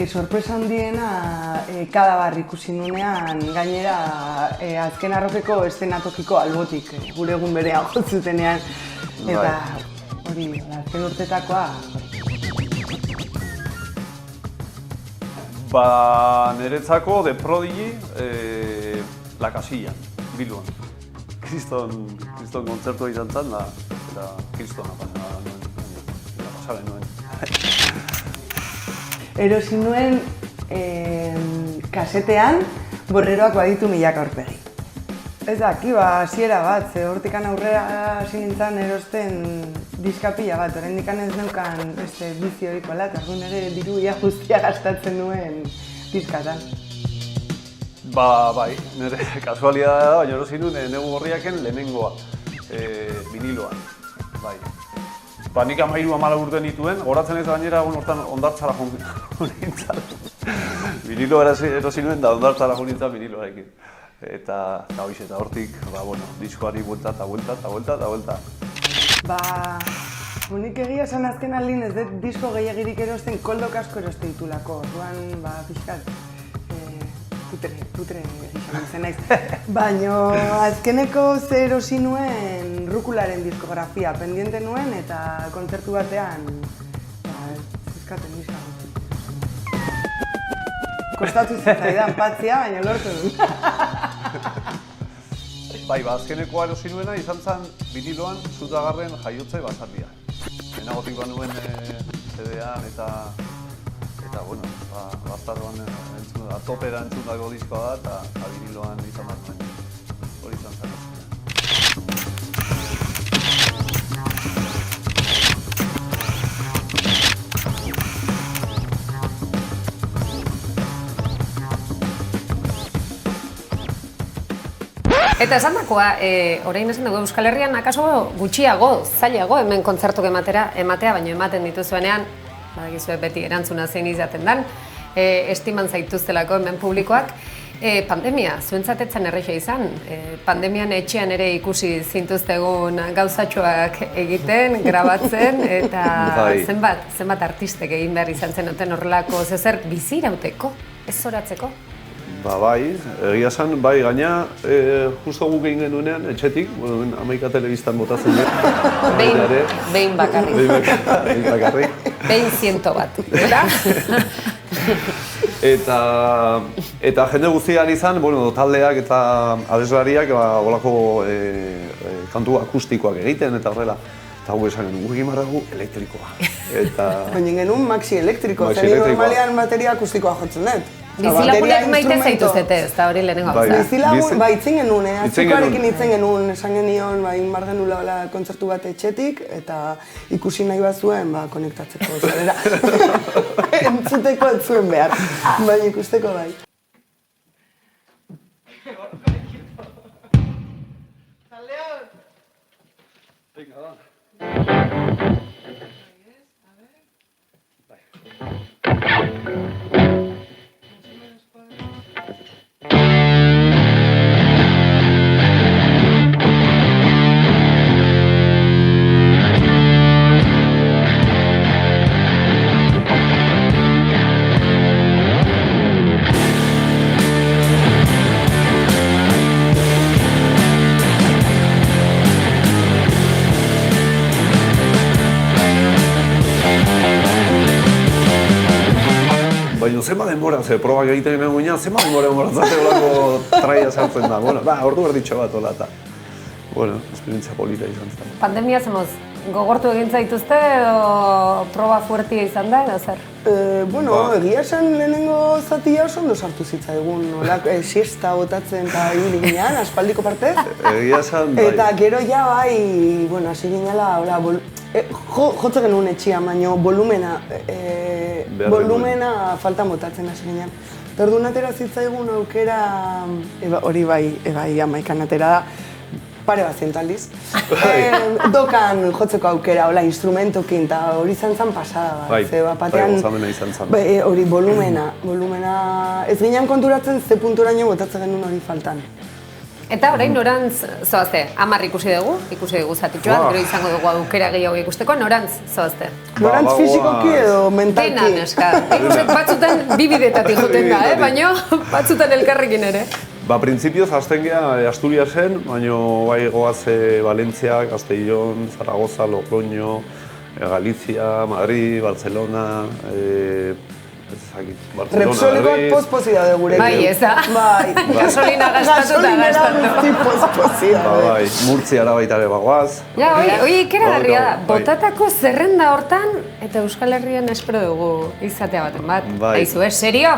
sorpresa handiena Kadabar ikusi nunean gainera azken arropeko eszenatokiko albotik, gure egun berean jotzutenean. Eta hori, azken urtetakoa.
Ba, niretzako The Prodigy La Casilla, Bilbon. Kriston kontzertua izan zen, eta kristona pasaren nuen.
Erosi nuen kasetean Borreroak baditu milaka aurpegi. Ez daki, hasiera bat, ze hortikan aurrera hasi nintzen erosten diskapila bat, oraindik ez neukan bizi horiko lat, orduan ere diru ia guztia gastatzen nuen diskatan.
Ba, bai, nire kasualidadea da, baina erosi nuen Negu Gorriaken lehenengoa, viniloan, bai. Ba, nik 13-14 urte nituen, goratzen ez gainera egun hortan Hondartzara jo nintzen. Vinilo erosi nuen da Hondartzara jo nintzen viniloarekin. Eta hoiz eta hortik, diskoari buelta eta buelta.
Ba, nik egia esan azken aldin ez dut disko gehiagirik erosten koldok asko eroste ditulako. Orduan, pixkat, putre izan zen naiz. Baina azkeneko ze erosi nuen Rukularen diskografia pendiente nuen eta kontzertu batean zizkaten diska gutxi. Kostatu zitzaidan patzia, baina lortu dut.
Bai, azkenekoa erosi nuena izan zen viniloan Zutagarren jaiotze basardia. Lehenagotik nuen CD-an eta bastardoan topera entzundako diskoa da eta viniloan izan bat nuen. Hori izan zen.
Eta esan dakoa, orain esan dugu Euskal Herrian akaso gutxiago, zailago hemen kontzertuk ematea, baina ematen dituzuenean, badakizue beti erantzuna zein izaten dan, estiman zaituztelako hemen publikoak. Pandemia, zuentzatetzen erreixa izan, pandemian etxean ere ikusi zintuztegun gauzatxoak egiten, grabatzen, eta zenbat artistek egin behar izan zenuten horrelako zezer bizirauteko, ez zoratzeko?
Ba, bai, egia esan, bai, gaina, justo guk egin genuenean, etxetik, Amaika telebistan botatzen dut.
Behin bakarrik.
Behin bakarrik.
Behin 100 bat, eta?
Eta jende guztian izan, taldeak eta abeslariak olako kantu akustikoak egiten eta horrela. Eta gu esan genuen, egin marragu elektrikoa.
Baina genuen maxi elektriko, zen normalean bateria akustikoa jotzen dut.
Bizilagunek maite zaituzete, ez da hori lehenengo gauza.
Bizilagun, itzen genuen, atzikoarekin itzen genuen, esan genion, inbar genula kontzertu bat etxetik, eta ikusi nahi bat zuen, konektatzeko, zera. Entzuteko ez zuen behar, baina ikusteko bai.
Baina zema denbora, ze probak egiten egoinan, zema denbora olako traia sartzen da. Bueno, ordu erditxo bat hola eta. Bueno, esperientzia polita izan zen.
Pandemia zemoz, gogortu egin zaituzte edo proba fuertia izan da edo zer?
Bueno, egia esan lehenengo zatia oso ondo sartu zitzaigun, siesta botatzen eta ibili ginean, aspaldiko partez.
Egia esan, bai.
Eta gero ja bai, bueno, hasi ginela, jotze genuen etxia, baina volumena faltan botatzen hasi ginean. Orduan atera zitzaigun aukera, hori bai, amaikan atera da, pare bat zientaliz. Dokan jotzeko aukera, hola, instrumentokin, eta hori izan zen pasada bat.
Bai, gozamena izan zen.
Hori, volumena, ez ginen konturatzen ze punturaino botatzen genuen hori faltan.
Eta orain norantz zoazte, 10 ikusi dugu zatitxoa, gero izango dugu aukera gehiago ikusteko, norantz zoazte?
Norantz fizikoki edo mentalki?
Dena, neska. Batzutan bibidetatik joten da, baina batzutan elkarrekin ere.
Printzipioz hasten geha Asturiasen, baina bai goaz Valentzia, Castellón, Zaragoza, Logroño, Galizia, Madrid, Barcelona,
Repsolikoak pospozia da gurekin.
Bai, eza. Gasolina gastatu da gastatu.
Gasolina pospozia.
Bai, Murtziara baita ere bagoaz.
Ja, hoi ikera garria da. Botatako zerrenda hortan eta Euskal Herrian espero dugu izatea baten bat. Aizu, serio?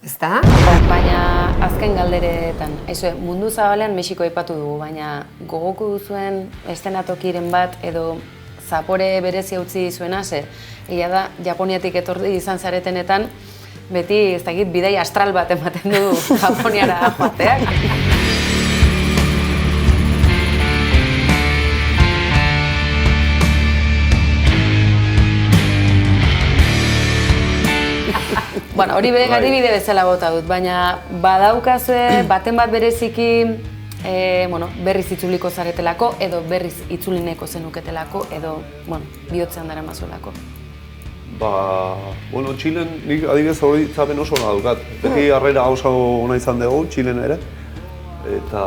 Ezta?
Baina azken galderetan, mundu zabalean Mexiko aipatu dugu, baina gogoko duzuen eszenatokiren bat edo zapore berezi utzi zuena, ze egia da, Japoniatik etorri izan zaretenetan, beti, ez dakit, bidai astral bat ematen du Japoniara joateak. Bueno, hori adibide bezala bota dut, baina badaukazue baten bat bereziki berriz itzuliko zaretelako, edo berriz itzulineko zenuketelako, edo bihotzean dara mazolako.
Txilen nik adibidez hori zapen oso hona dukat. Beti harrera oso hona izan dugu, Txilen ere. Eta...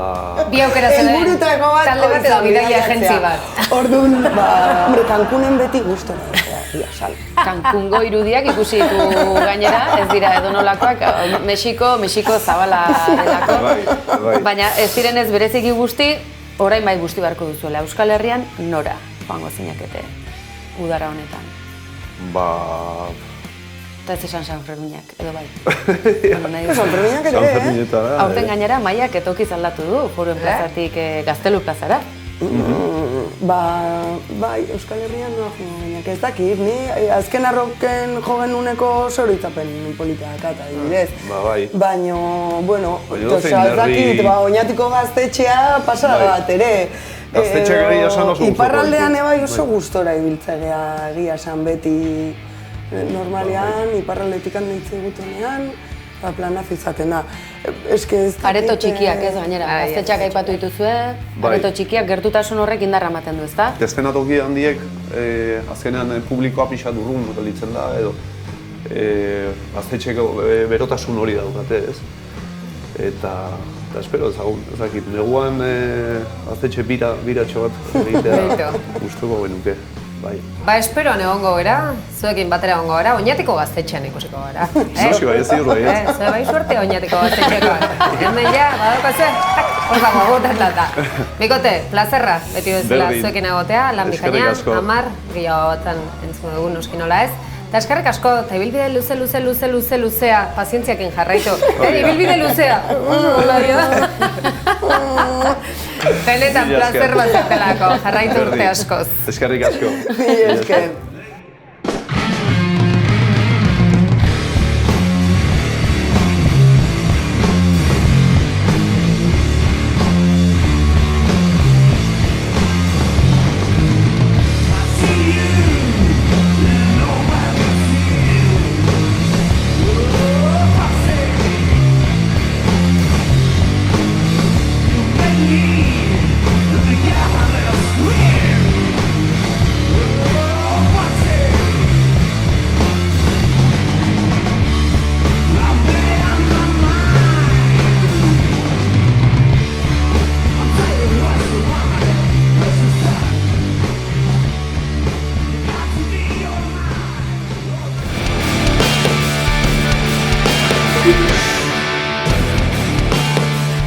Bi aukera zede, talde bat edo bidaia agentzi bat.
Orduan, Cancunen beti gustora.
Cancungo irudiak ikusi ditu gainera, ez dira edonolakoak, Mexiko zabala delako. Baina ez direnez bereziki guzti, orain bai guzti beharko duzuela. Euskal Herrian nora joango zinakete udara honetan? Eta ez esan San Ferminak, edo bai.
San Ferminak ere,
Aurten gainera maiak etokiz aldatu du, Foruen plazatik Gaztelu plazara.
Bai, Euskal Herrian noa joan ez dakit, ni azken arroken jogen uneko zoritzapen politiak eta adibidez. Baina, bueno, ez dakit, Oñatiko gaztetxea pasada bat ere.
Gaztetxeak egia esan oso guztoko.
Iparraldean ebai oso gustora ibiltzea egia esan beti normalean, iparraldetik handeitze gutenean, planaz izaten da.
Areto txikiak ez gainera, gaztetxeak aipatu dituzue, areto txikiak gertutasun horrek indarra ematen du, ezta?
Eszenatoki handiek azkenean publikoa pixat urrun gelditzen da, edo gaztetxeko berotasun hori daukate, ez? Eta espero ezagun, ezakit, neguan gaztetxe biratxo bat egitea gustuko genuke.
Esperoan egongo gara, zuekin batera egongo gara, Oñatiko gaztetxean ikusiko gara.
Zosi bai, ez ziur bai, ez?
Zue bai suerte Oñatiko gaztetxekoan. Hemen ja, badaukaze, porfa, botatata. Bikote, plazerra, beti bezala zuekin egotea, lan bikainan, 10, gehiago batan entzun dugu noski nola ez. Eta eskerrik asko, eta ibilbide luzea, pazientziakin jarraitu. Ibilbide luzea! Benetan plazer bat zertelako, jarraitu urte askoz.
Eskerrik asko.
Esker.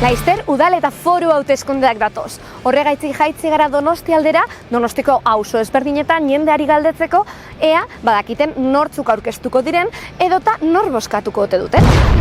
Laizter udal eta foru hauteskundeak datoz. Horregaitzik jaitzi gara Donosti aldera, Donostiko auzo ezberdinetan jendeari galdetzeko, ea badakiten nortzuk aurkeztuko diren edota nor bozkatuko ote duten.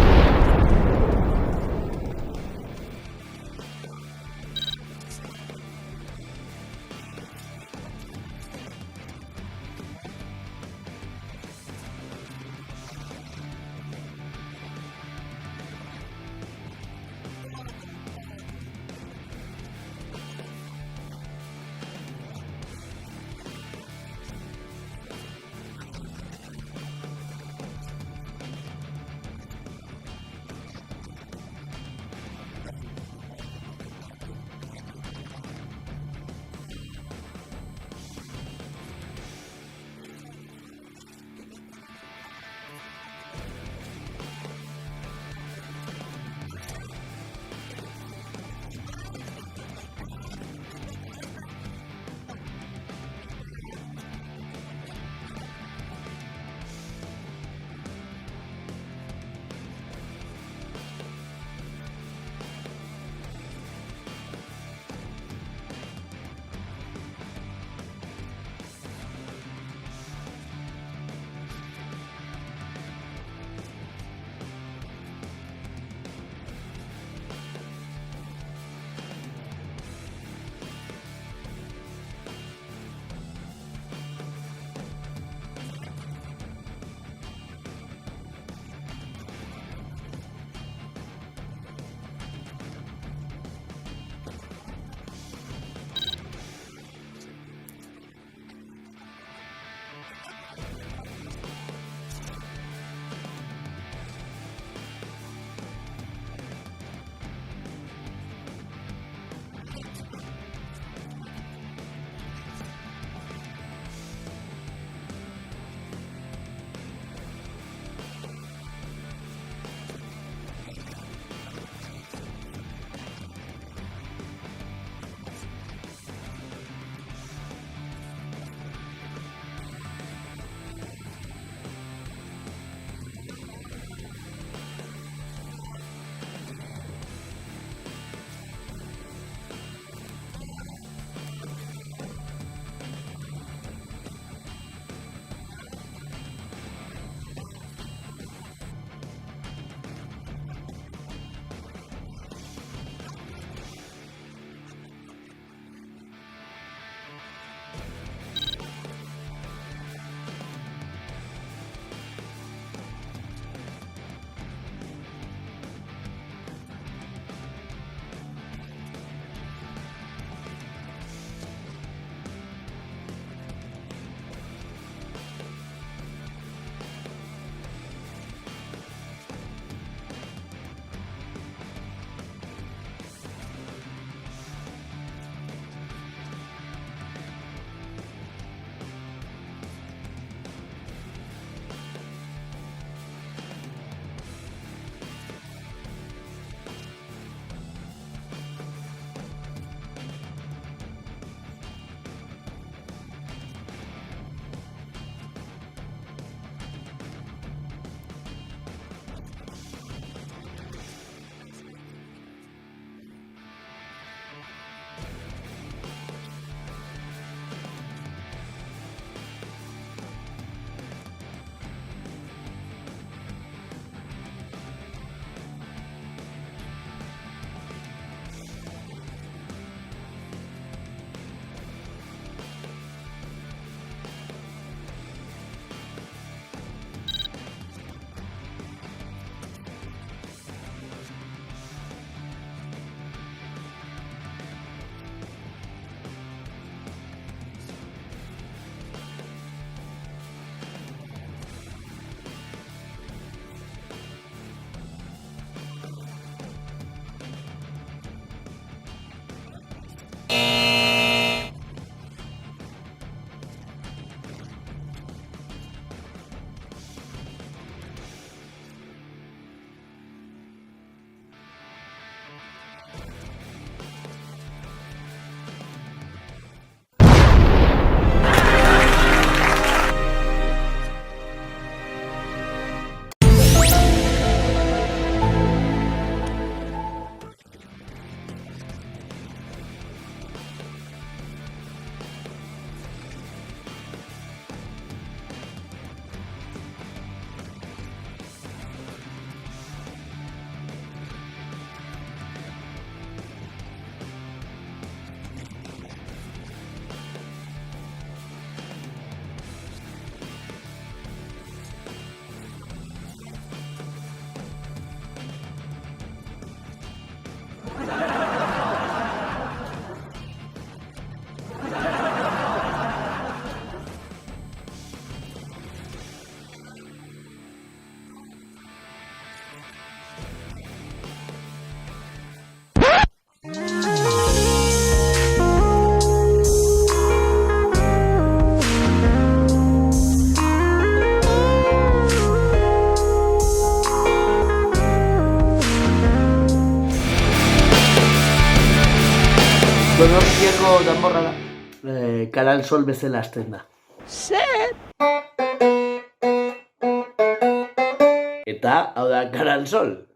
bakarra da, Canal Sol bezala hasten da.
Zer?
Eta, hau da, Canal Sol.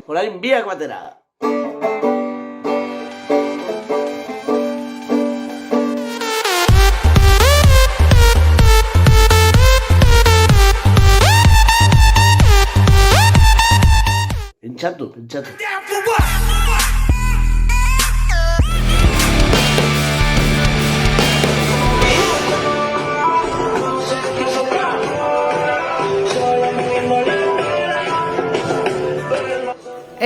Orain biak batera. Pentsatu.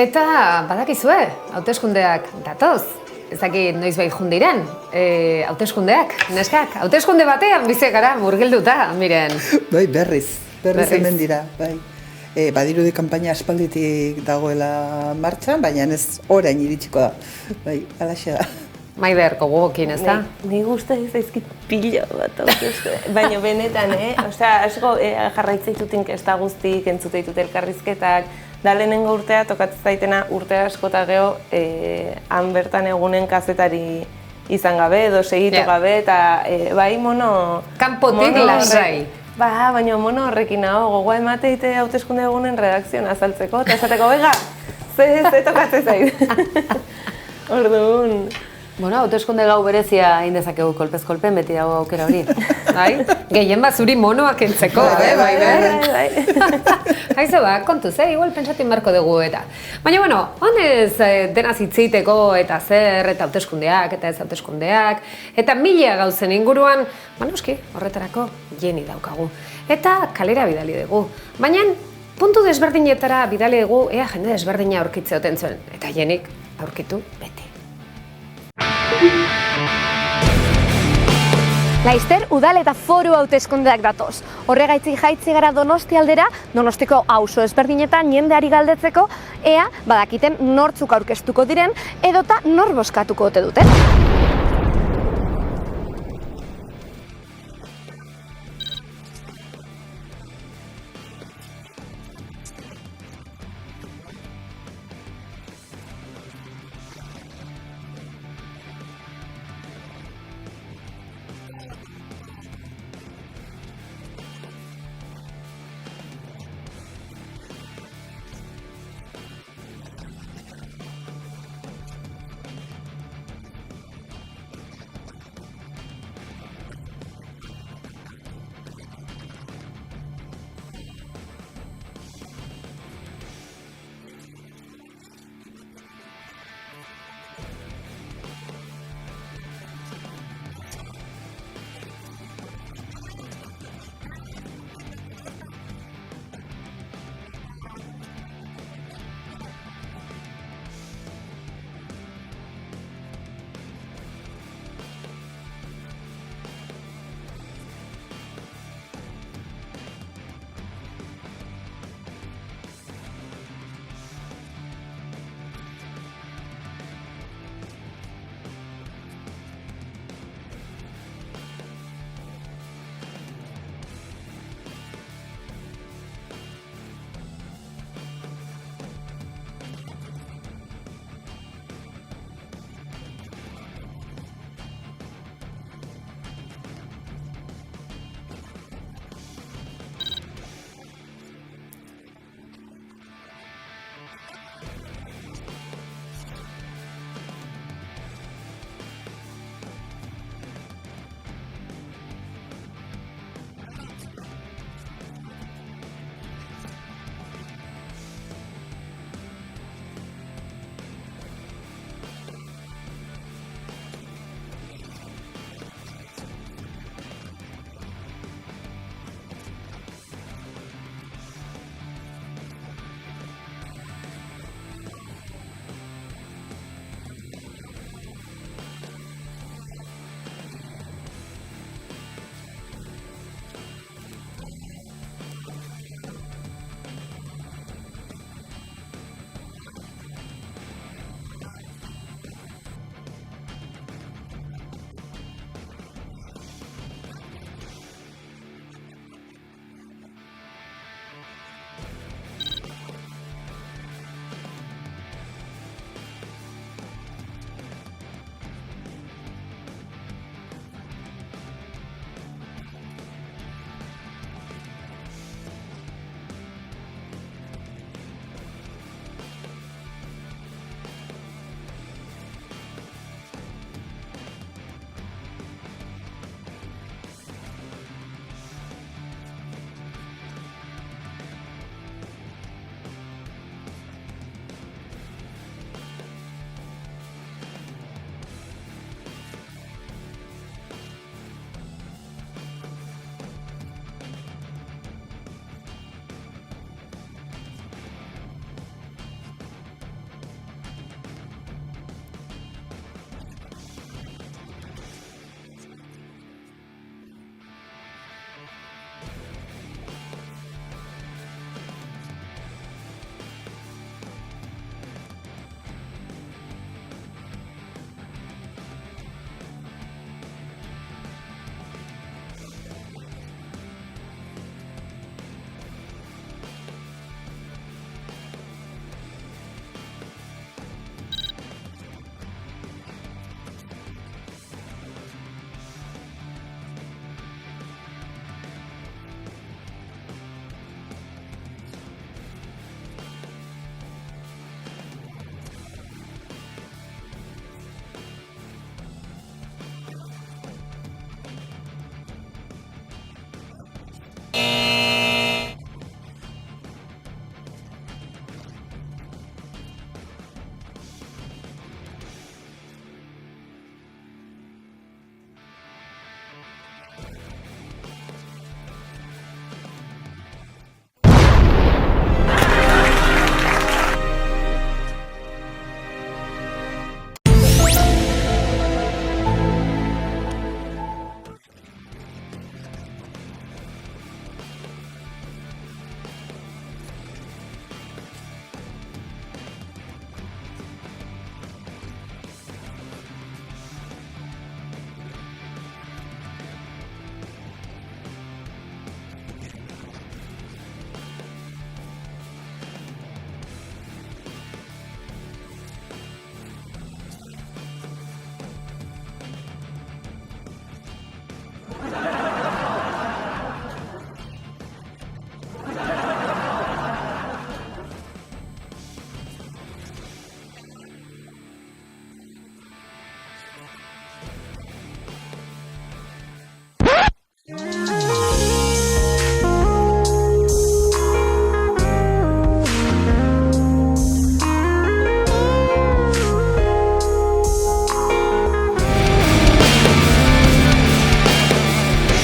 Eta badakizue, hauteskundeak datoz. Ez dakit noiz bai jundiren, hauteskundeak, neskak. Hauteskunde batean bizi gara murgilduta, miren.
Bai, berriz hemen dira, bai. Badirudi kanpaina aspalditik dagoela martxan, baina ez orain iritsiko da. Bai, alaxe da.
Maider, gogokin, ez da?
Ni gusta zaizkit pilo bat, baina benetan, Osea, asko jarraitzaitut inkesta guztik, entzuteitut elkarrizketak, da lehenengo urtea tokatzen zaitena urte asko eta geho han bertan egunen kazetari izan gabe, edo segitu gabe, eta bai mono...
Kanpotik lasai.
Baina mono horrekin gogoa emateite hauteskunde egunen redakzioan azaltzeko, eta esateko, oiga, ze tokatzen zait. Orduan...
Bueno, hauteskunde gau berezia egin dezakegu kolpez kolpen, beti dago aukera hori.
Bai, gehien bat zuri monoak entzeko, bai. Haize ba, kontuz, igual pentsatin barko dugu eta. Baina, bueno, honez denaz hitzeiteko eta zer, eta hauteskundeak, eta ez hauteskundeak, eta mila gauzen inguruan, noski, horretarako jeni daukagu. Eta kalera bidali dugu. Baina, puntu desberdinetara bidali dugu, ea jende desberdina aurkitze oten zuen. Eta jenik aurkitu beti.
Laizter, udal eta foru hauteskundeak datoz. Horregaitzik jaitzi gara Donosti aldera, Donostiko auzo ezberdinetan jendeari galdetzeko, ea badakiten nortzuk aurkeztuko diren, edota nor bozkatuko ote duten.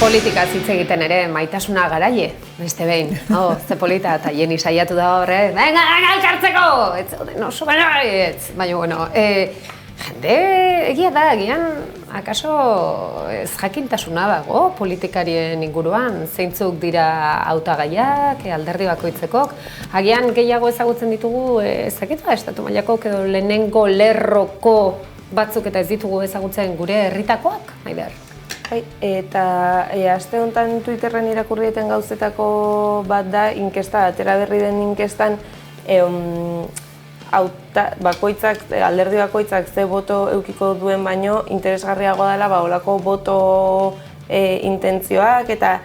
Politikaz hitz egiten ere, Maitasuna Garaie, beste behin. Ze polita, eta Jeni saiatu da horre, venga, elkartzeko! Ez zauden oso ez. Baina, bueno, jende egia da, agian, akaso ez jakintasuna dago politikarien inguruan, zeintzuk dira hautagaiak, alderdi bakoitzekok, agian gehiago ezagutzen ditugu, ezakitu da, estatu mailakok edo lehenengo lerroko batzuk eta ez ditugu ezagutzen gure herritakoak, Maider?
Bai, eta aste honetan Twitterren irakurri dieten gauzetako bat da, inkesta, atera berri den inkestan, alderdi bakoitzak ze boto eukiko duen baino, interesgarriago dela, olako boto intentzioak eta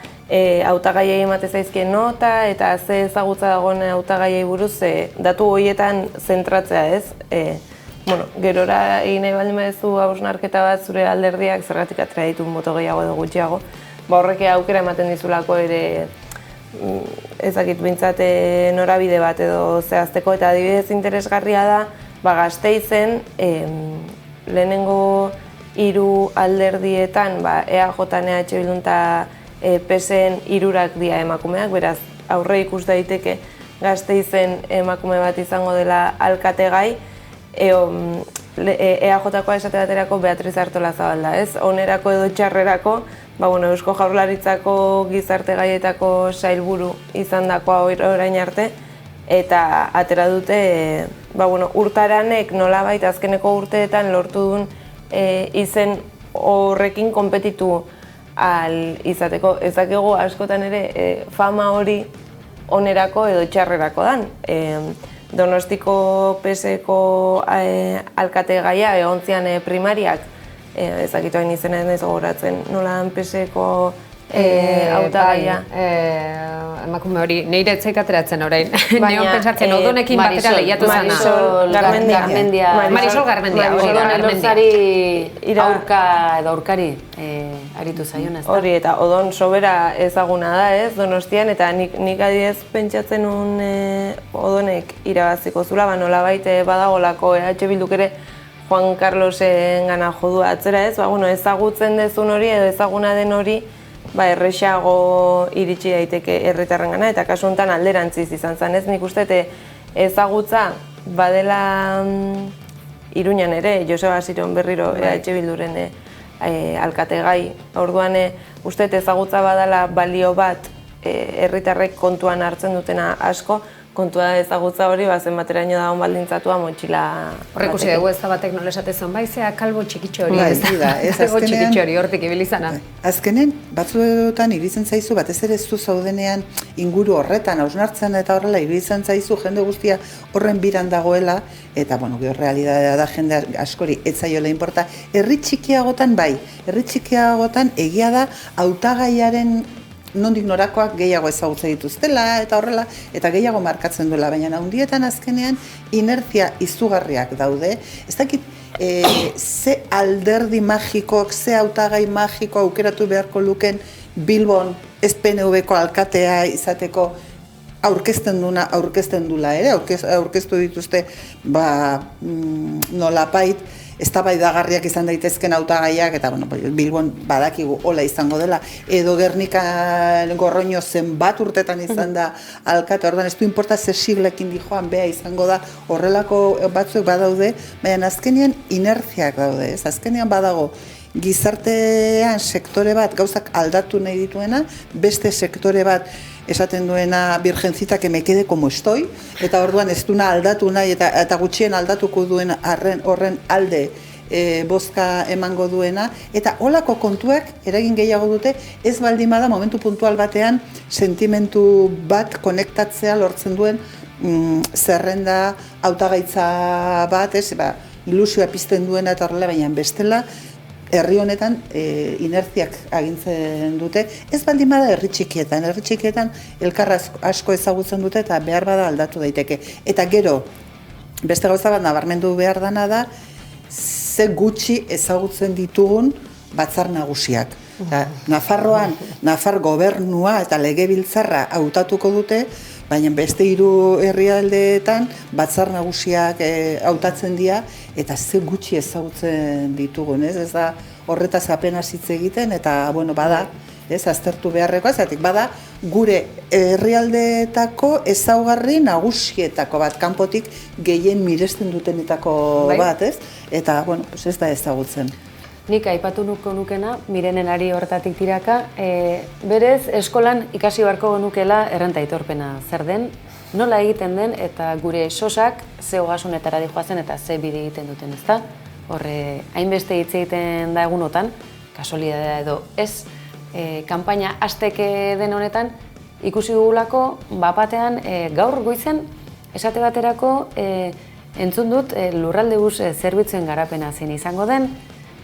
hautagaiei emate zaizkien nota, eta ze ezagutza dagoen hautagaiei buruz, datu horietan zentratzea ez. Gerora egin nahi baldin baduzu hausnarketa bat zure alderdiak zergatik atera dituen boto gehiago edo gutxiago, horrek aukera ematen dizulako ere ezakit bintzat norabide bat edo zehazteko, eta adibidez interesgarria da Gasteizen lehenengo 3 alderdietan EAJ, EH Bildu eta PSen 3 dira emakumeak, beraz aurre ikus daiteke Gasteizen emakume bat izango dela alkategai. EAJ-koa esate baterako Beatriz Artolazabal da, ez? Onerako edo txarrerako, Eusko Jaurlaritzako gizarte gaietako sailburu izandakoa orain arte, eta atera dute, urtaranek nolabait azkeneko urteetan lortu duen izen horrekin konpetitu ahal izateko. Ez dakigu askotan ere fama hori onerako edo txarrerako dan. Donostiko PSeko alkate gaia egon zian primariak, ezakitu hain izena ez naiz gogoratzen, nolan PSeko hautagaia.
Emakume hori, nire etzaik ateratzen orain. Neon pentsatzen odonekin batera lehiatu zana. Marisol Garmendia.
Odon aurka edo aurkari aritu zaion ez da.
Hori, eta odon sobera ezaguna da ez, Donostian, eta nik adidez pentsatzen un odonek irabaziko zula, nolabait badagolako EH Bilduk ere Juan Carlosen gana jodu atzera ez, ezagutzen dezun hori edo ezaguna den hori, errexago iritsi daiteke herritarren gana, eta kasu honetan alderantziz izan zen ez, nik uste ezagutza badela Iruñan ere, Joseba Asiron berriro EH Bilduren alkategai, orduan uste ezagutza badala balio bat herritarrek kontuan hartzen dutena asko, kontua ezagutza hori zenbateraino dagoen baldintzatua motxila batekin.
Horrekusi dugu ez da batek nola esatezon, zea kalbo txikitxo hori.
Kalbo
txikitxo hori hortik ibilizana.
Azkenen, batzuetan iritzen zaizu, batez ere zu zaudenean inguru horretan, hausnartzen eta horrela iritzen zaizu jende guztia horren biran dagoela, eta, gero realidadea da jende askori etzaiola inporta. Herri txikiagotan herri txikiagotan egia da hautagaiaren nondik norakoak gehiago ezagutza dituztela eta horrela, eta gehiago markatzen duela, baina handietan azkenean inertzia izugarriak daude. Ez dakit, ze alderdi magikoak, ze hautagai magiko aukeratu beharko luken Bilbon PNV-ko alkatea izateko aurkezten dula ere, aurkeztu dituzte nolapait, eztabaidagarriak izan daitezken hautagaiak, eta Bilbon badakigu hola izango dela, edo Gernika Gorroño zenbat urtetan izan da alkate, orduan ez du inporta ze siglekin dijoan bea izango da, horrelako batzuk badaude, baina azkenean inertziak daude, ez? Azkenean badago gizartean sektore bat gauzak aldatu nahi dituena, beste sektore bat esaten duena virgencita que me quede como estoy, eta orduan ez duna aldatu nahi eta gutxien aldatuko duen horren alde bozka emango duena, eta holako kontuak eragin gehiago dute, ez baldin bada momentu puntual batean sentimentu bat konektatzea lortzen duen zerrenda hautagaitza bat, ilusioa pizten duena eta horrela, baina bestela herri honetan inertziak agintzen dute, ez baldin bada herri txikietan elkarra asko ezagutzen dute eta behar bada aldatu daiteke. Eta gero, beste gauza bat nabarmendu behar dana da, ze gutxi ezagutzen ditugun batzar nagusiak. Nafarroan, Nafar gobernua eta legebiltzarra hautatuko dute, baina beste 3 herrialdeetan batzar nagusiak hautatzen dira eta ze gutxi ezagutzen ditugun, ez da horretaz apenas hitz egiten eta bada aztertu beharrekoa, zeratik bada gure herrialdeetako ezaugarri nagusietako bat, kanpotik gehien miresten dutenetako bat, ez? Eta, bueno, ez da ezagutzen.
Nik aipatu nukena, Mirenenari horretatik tiraka, berez eskolan ikasi beharko genukela errenta aitorpena zer den, nola egiten den eta gure sosak ze ogasunetara dijoazen eta ze bide egiten duten, ezta? Horre, hainbeste hitz egiten da egunotan, kasualidadea edo ez, kanpaina hasteke den honetan, ikusi dugulako, bapatean gaur goizen, esate baterako, entzun dut lurralde bus zerbitzuen garapena zein izango den,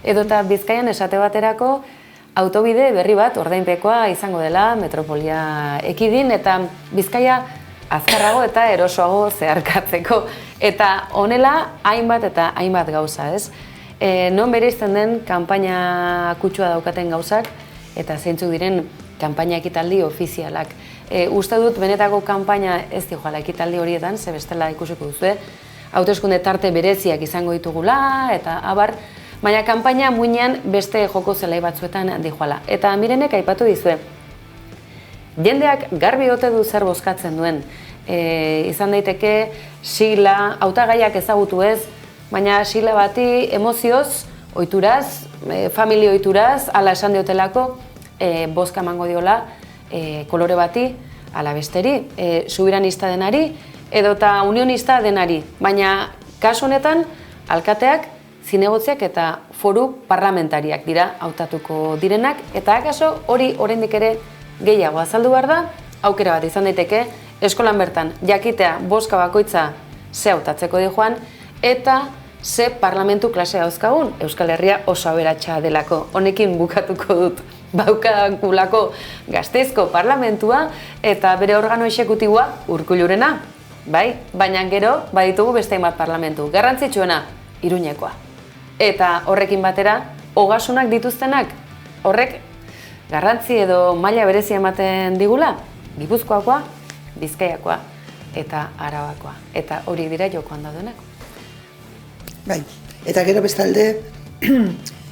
edota Bizkaian esate baterako autobide berri bat ordainpekoa izango dela metropolia ekidin eta Bizkaia azkarrago eta erosoago zeharkatzeko. Eta honela hainbat eta hainbat gauza, ez? Non bereizten den kanpaina kutsua daukaten gauzak eta zeintzuk diren kanpaina ekitaldi ofizialak. Uste dut benetako kanpaina ez dijoala ekitaldi horietan, ze bestela ikusiko duzu, hauteskunde tarte bereziak izango ditugula eta abar, baina kanpaina muinean beste joko zelai batzuetan dijoala. Eta Mirenek aipatu dizue, jendeak garbi ote du zer bozkatzen duen. Izan daiteke sigla, hautagaiak ezagutu ez, baina sigla bati emozioz, ohituraz, familia ohituraz, ala esan diotelako, bozka emango diola kolore bati, ala besteri, subiranista denari, edota unionista denari. Baina kasu honetan, alkateak, zinegotziak eta foru parlamentariak dira hautatuko direnak, eta akaso hori oraindik ere gehiago azaldu behar da, aukera bat izan daiteke, eskolan bertan jakitea bozka bakoitza ze hautatzeko dijoan, eta ze parlamentu klase dauzkagun, Euskal Herria oso aberatsa delako. Honekin bukatuko dut, baukakulako Gasteizko parlamentua eta bere organo exekutiboa Urkullurena, bai? Baina gero baditugu beste hainbat parlamentu, garrantzitsuena Iruñekoa. Eta horrekin batera, ogasunak dituztenak, horrek garrantzi edo maila berezia ematen digula, Gipuzkoakoa, Bizkaiakoa eta Arabakoa. Eta hori dira jokoan daudenak.
Bai, eta gero bestalde,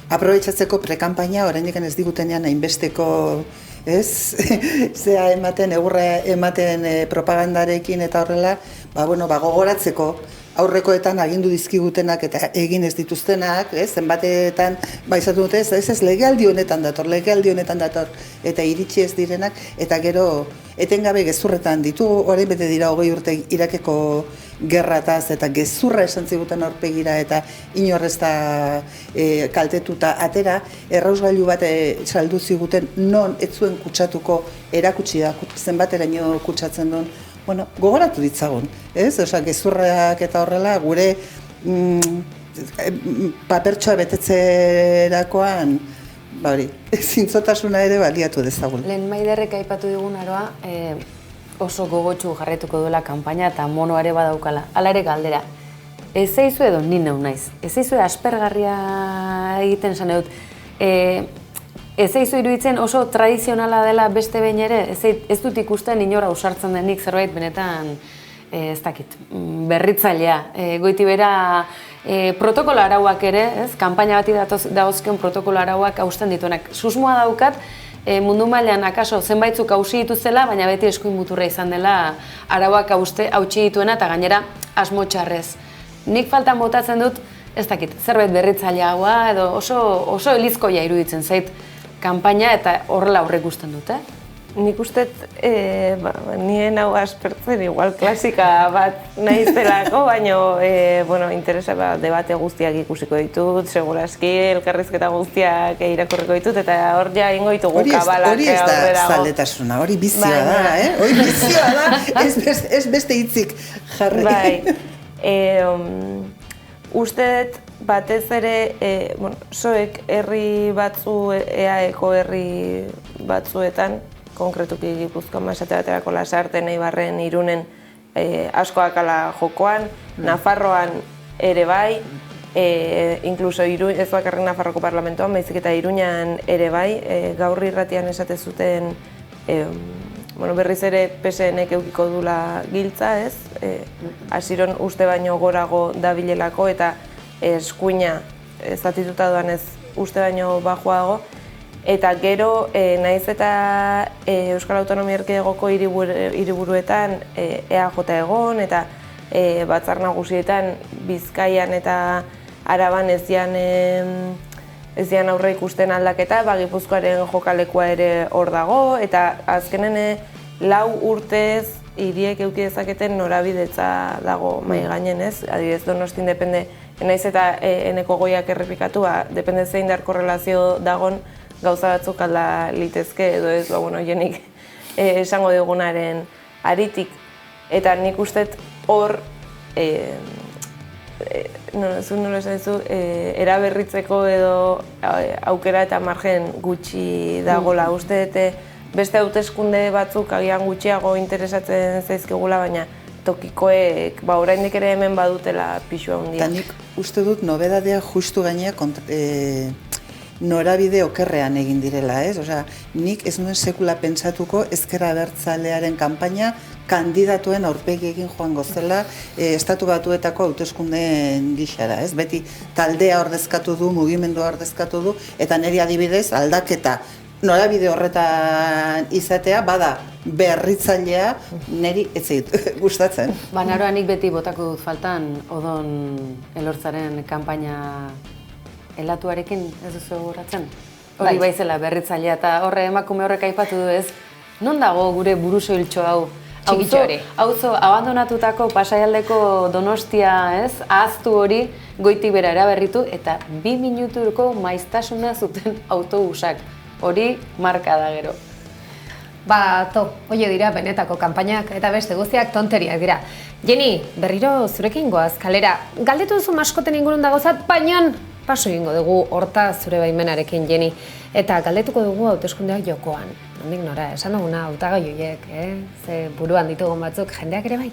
aprobetxatzeko prekanpaina, oraindik ez digutenean hainbesteko, ez? Zea ematen, egurra ematen propagandarekin eta horrela, gogoratzeko, aurrekoetan agindu dizkigutenak eta egin ez dituztenak, zenbatetan baizatu dute, ez legealdi honetan dator, eta iritsi ez direnak, eta gero etengabe gezurretan ditugu, orain bete dira 20 urte Irakeko gerrataz, eta gezurra esan ziguten aurpegira, eta inorrez da kaltetuta atera, errausgailu bat saldu ziguten non ez zuen kutsatuko erakutsi da, zenbateraino kutsatzen duen, gogoratu ditzagun, ez? Osa, gezurrak eta horrela, gure papertxoa betetzerakoan, zintzotasuna ere baliatu dezagun.
Lehen Maiderrek aipatu digun aroa, oso gogotsu jarraituko duela kanpaina eta monoare badaukala. Hala ere galdera, ez eizu edo ni neu naiz, ez eizu aspergarria egiten esan dut, ez eizu iruditzen oso tradizionala dela beste behin ere, ez dut ikusten inora usartzen denik zerbait benetan, ez dakit, berritzailea. Goiti bera protokolo arauak ere, kanpaina bati dauzkion protokolo arauak hausten dituenak. Susmoa daukat, mundu mailan akaso zenbaitzuk hausi dituzela, baina beti eskuin muturra izan dela arauak hautsi dituena eta gainera asmo txarrez. Nik faltan botatzen dut, ez dakit, zerbait berritzaileagoa edo oso elizkoia iruditzen zait kanpaina eta horrela aurre ikusten dute.
Nik ustet, nien hau aspertzen, igual klasika bat nahizelako, baina interesa debate guztiak ikusiko ditut, seguraski elkarrizketa guztiak irakurriko ditut, eta hor ja ingo ditugu kabalak
hori ez da zaletasuna, hori bizia da, hori bizia da, ez beste hitzik jarri.
Bai, ustet, batez ere, zoek herri batzu, EAeko herri batzuetan, konkretuki Gipuzkoan esate baterako Lasarten, Eibarren, Irunen askoak ala jokoan, Nafarroan ere bai, inkluso ez bakarrik Nafarroko parlamentoan, baizik eta Iruñan ere bai, gaur irratian esate zuten berriz ere PSNek eukiko dula giltza, ez? Hasiron uste baino gorago dabilelako eta eskuina zatituta doan ez uste baino bajoago, Eta gero, naiz eta Euskal Autonomia Erkidegoko hiriburuetan EAJ egon, eta batzar nagusietan Bizkaian eta Araban ez dian aurre ikusten aldaketa, Gipuzkoaren jokalekua ere hor dago, eta azkenen 4 urtez hiriek eduki dezaketen norabidetza dago mai gainen, ez? Adibidez, Donosti depende, naiz eta Eneko Goiak errepikatu, depende zein dar korrelazio dagon gauza batzuk alda litezke, edo ez, jenik esango digunaren aritik. Eta nik ustet hor, nola esan dizu, eraberritzeko edo aukera eta margen gutxi dagola. Uste beste hauteskunde batzuk agian gutxiago interesatzen zaizkigula, baina tokikoek oraindik ere hemen badutela pixua handia.
Eta nik uste dut nobedadea justu gainea norabide okerrean egin direla, ez? Osea, nik ez nuen sekula pentsatuko ezker abertzalearen kanpaina kandidatuen aurpegi egin joango zela Estatu Batuetako hauteskundeen gixara, ez? Beti taldea ordezkatu du, mugimendua ordezkatu du, eta niri adibidez aldaketa norabide horretan izatea, bada berritzailea niri ez zait gustatzen.
Naroa nik beti botako dut faltan Odon Elortzaren kanpaina elatuarekin ez duzu gogoratzen? Hori baizela berritzailea eta horre emakume horrek aipatu du ez, non dago gure burusoiltxo hau? Auzo abandonatutako Pasaialdeko Donostia, ez? Ahaztu hori goitik bera eraberritu eta 2 minutuko maiztasuna zuten autobusak. Hori marka da gero.
Oie dira benetako kanpainak eta beste guztiak tonteriak dira. Jenny, berriro zurekin goaz kalera. Galdetu duzu maskoten ingurun dagozat, baina paso egingo dugu horta zure baimenarekin, Jenny. Eta galdetuko dugu hauteskundeak jokoan. Nondik nora, esan duguna hautagai horiek, ze buruan ditugun batzuk jendeak ere bai.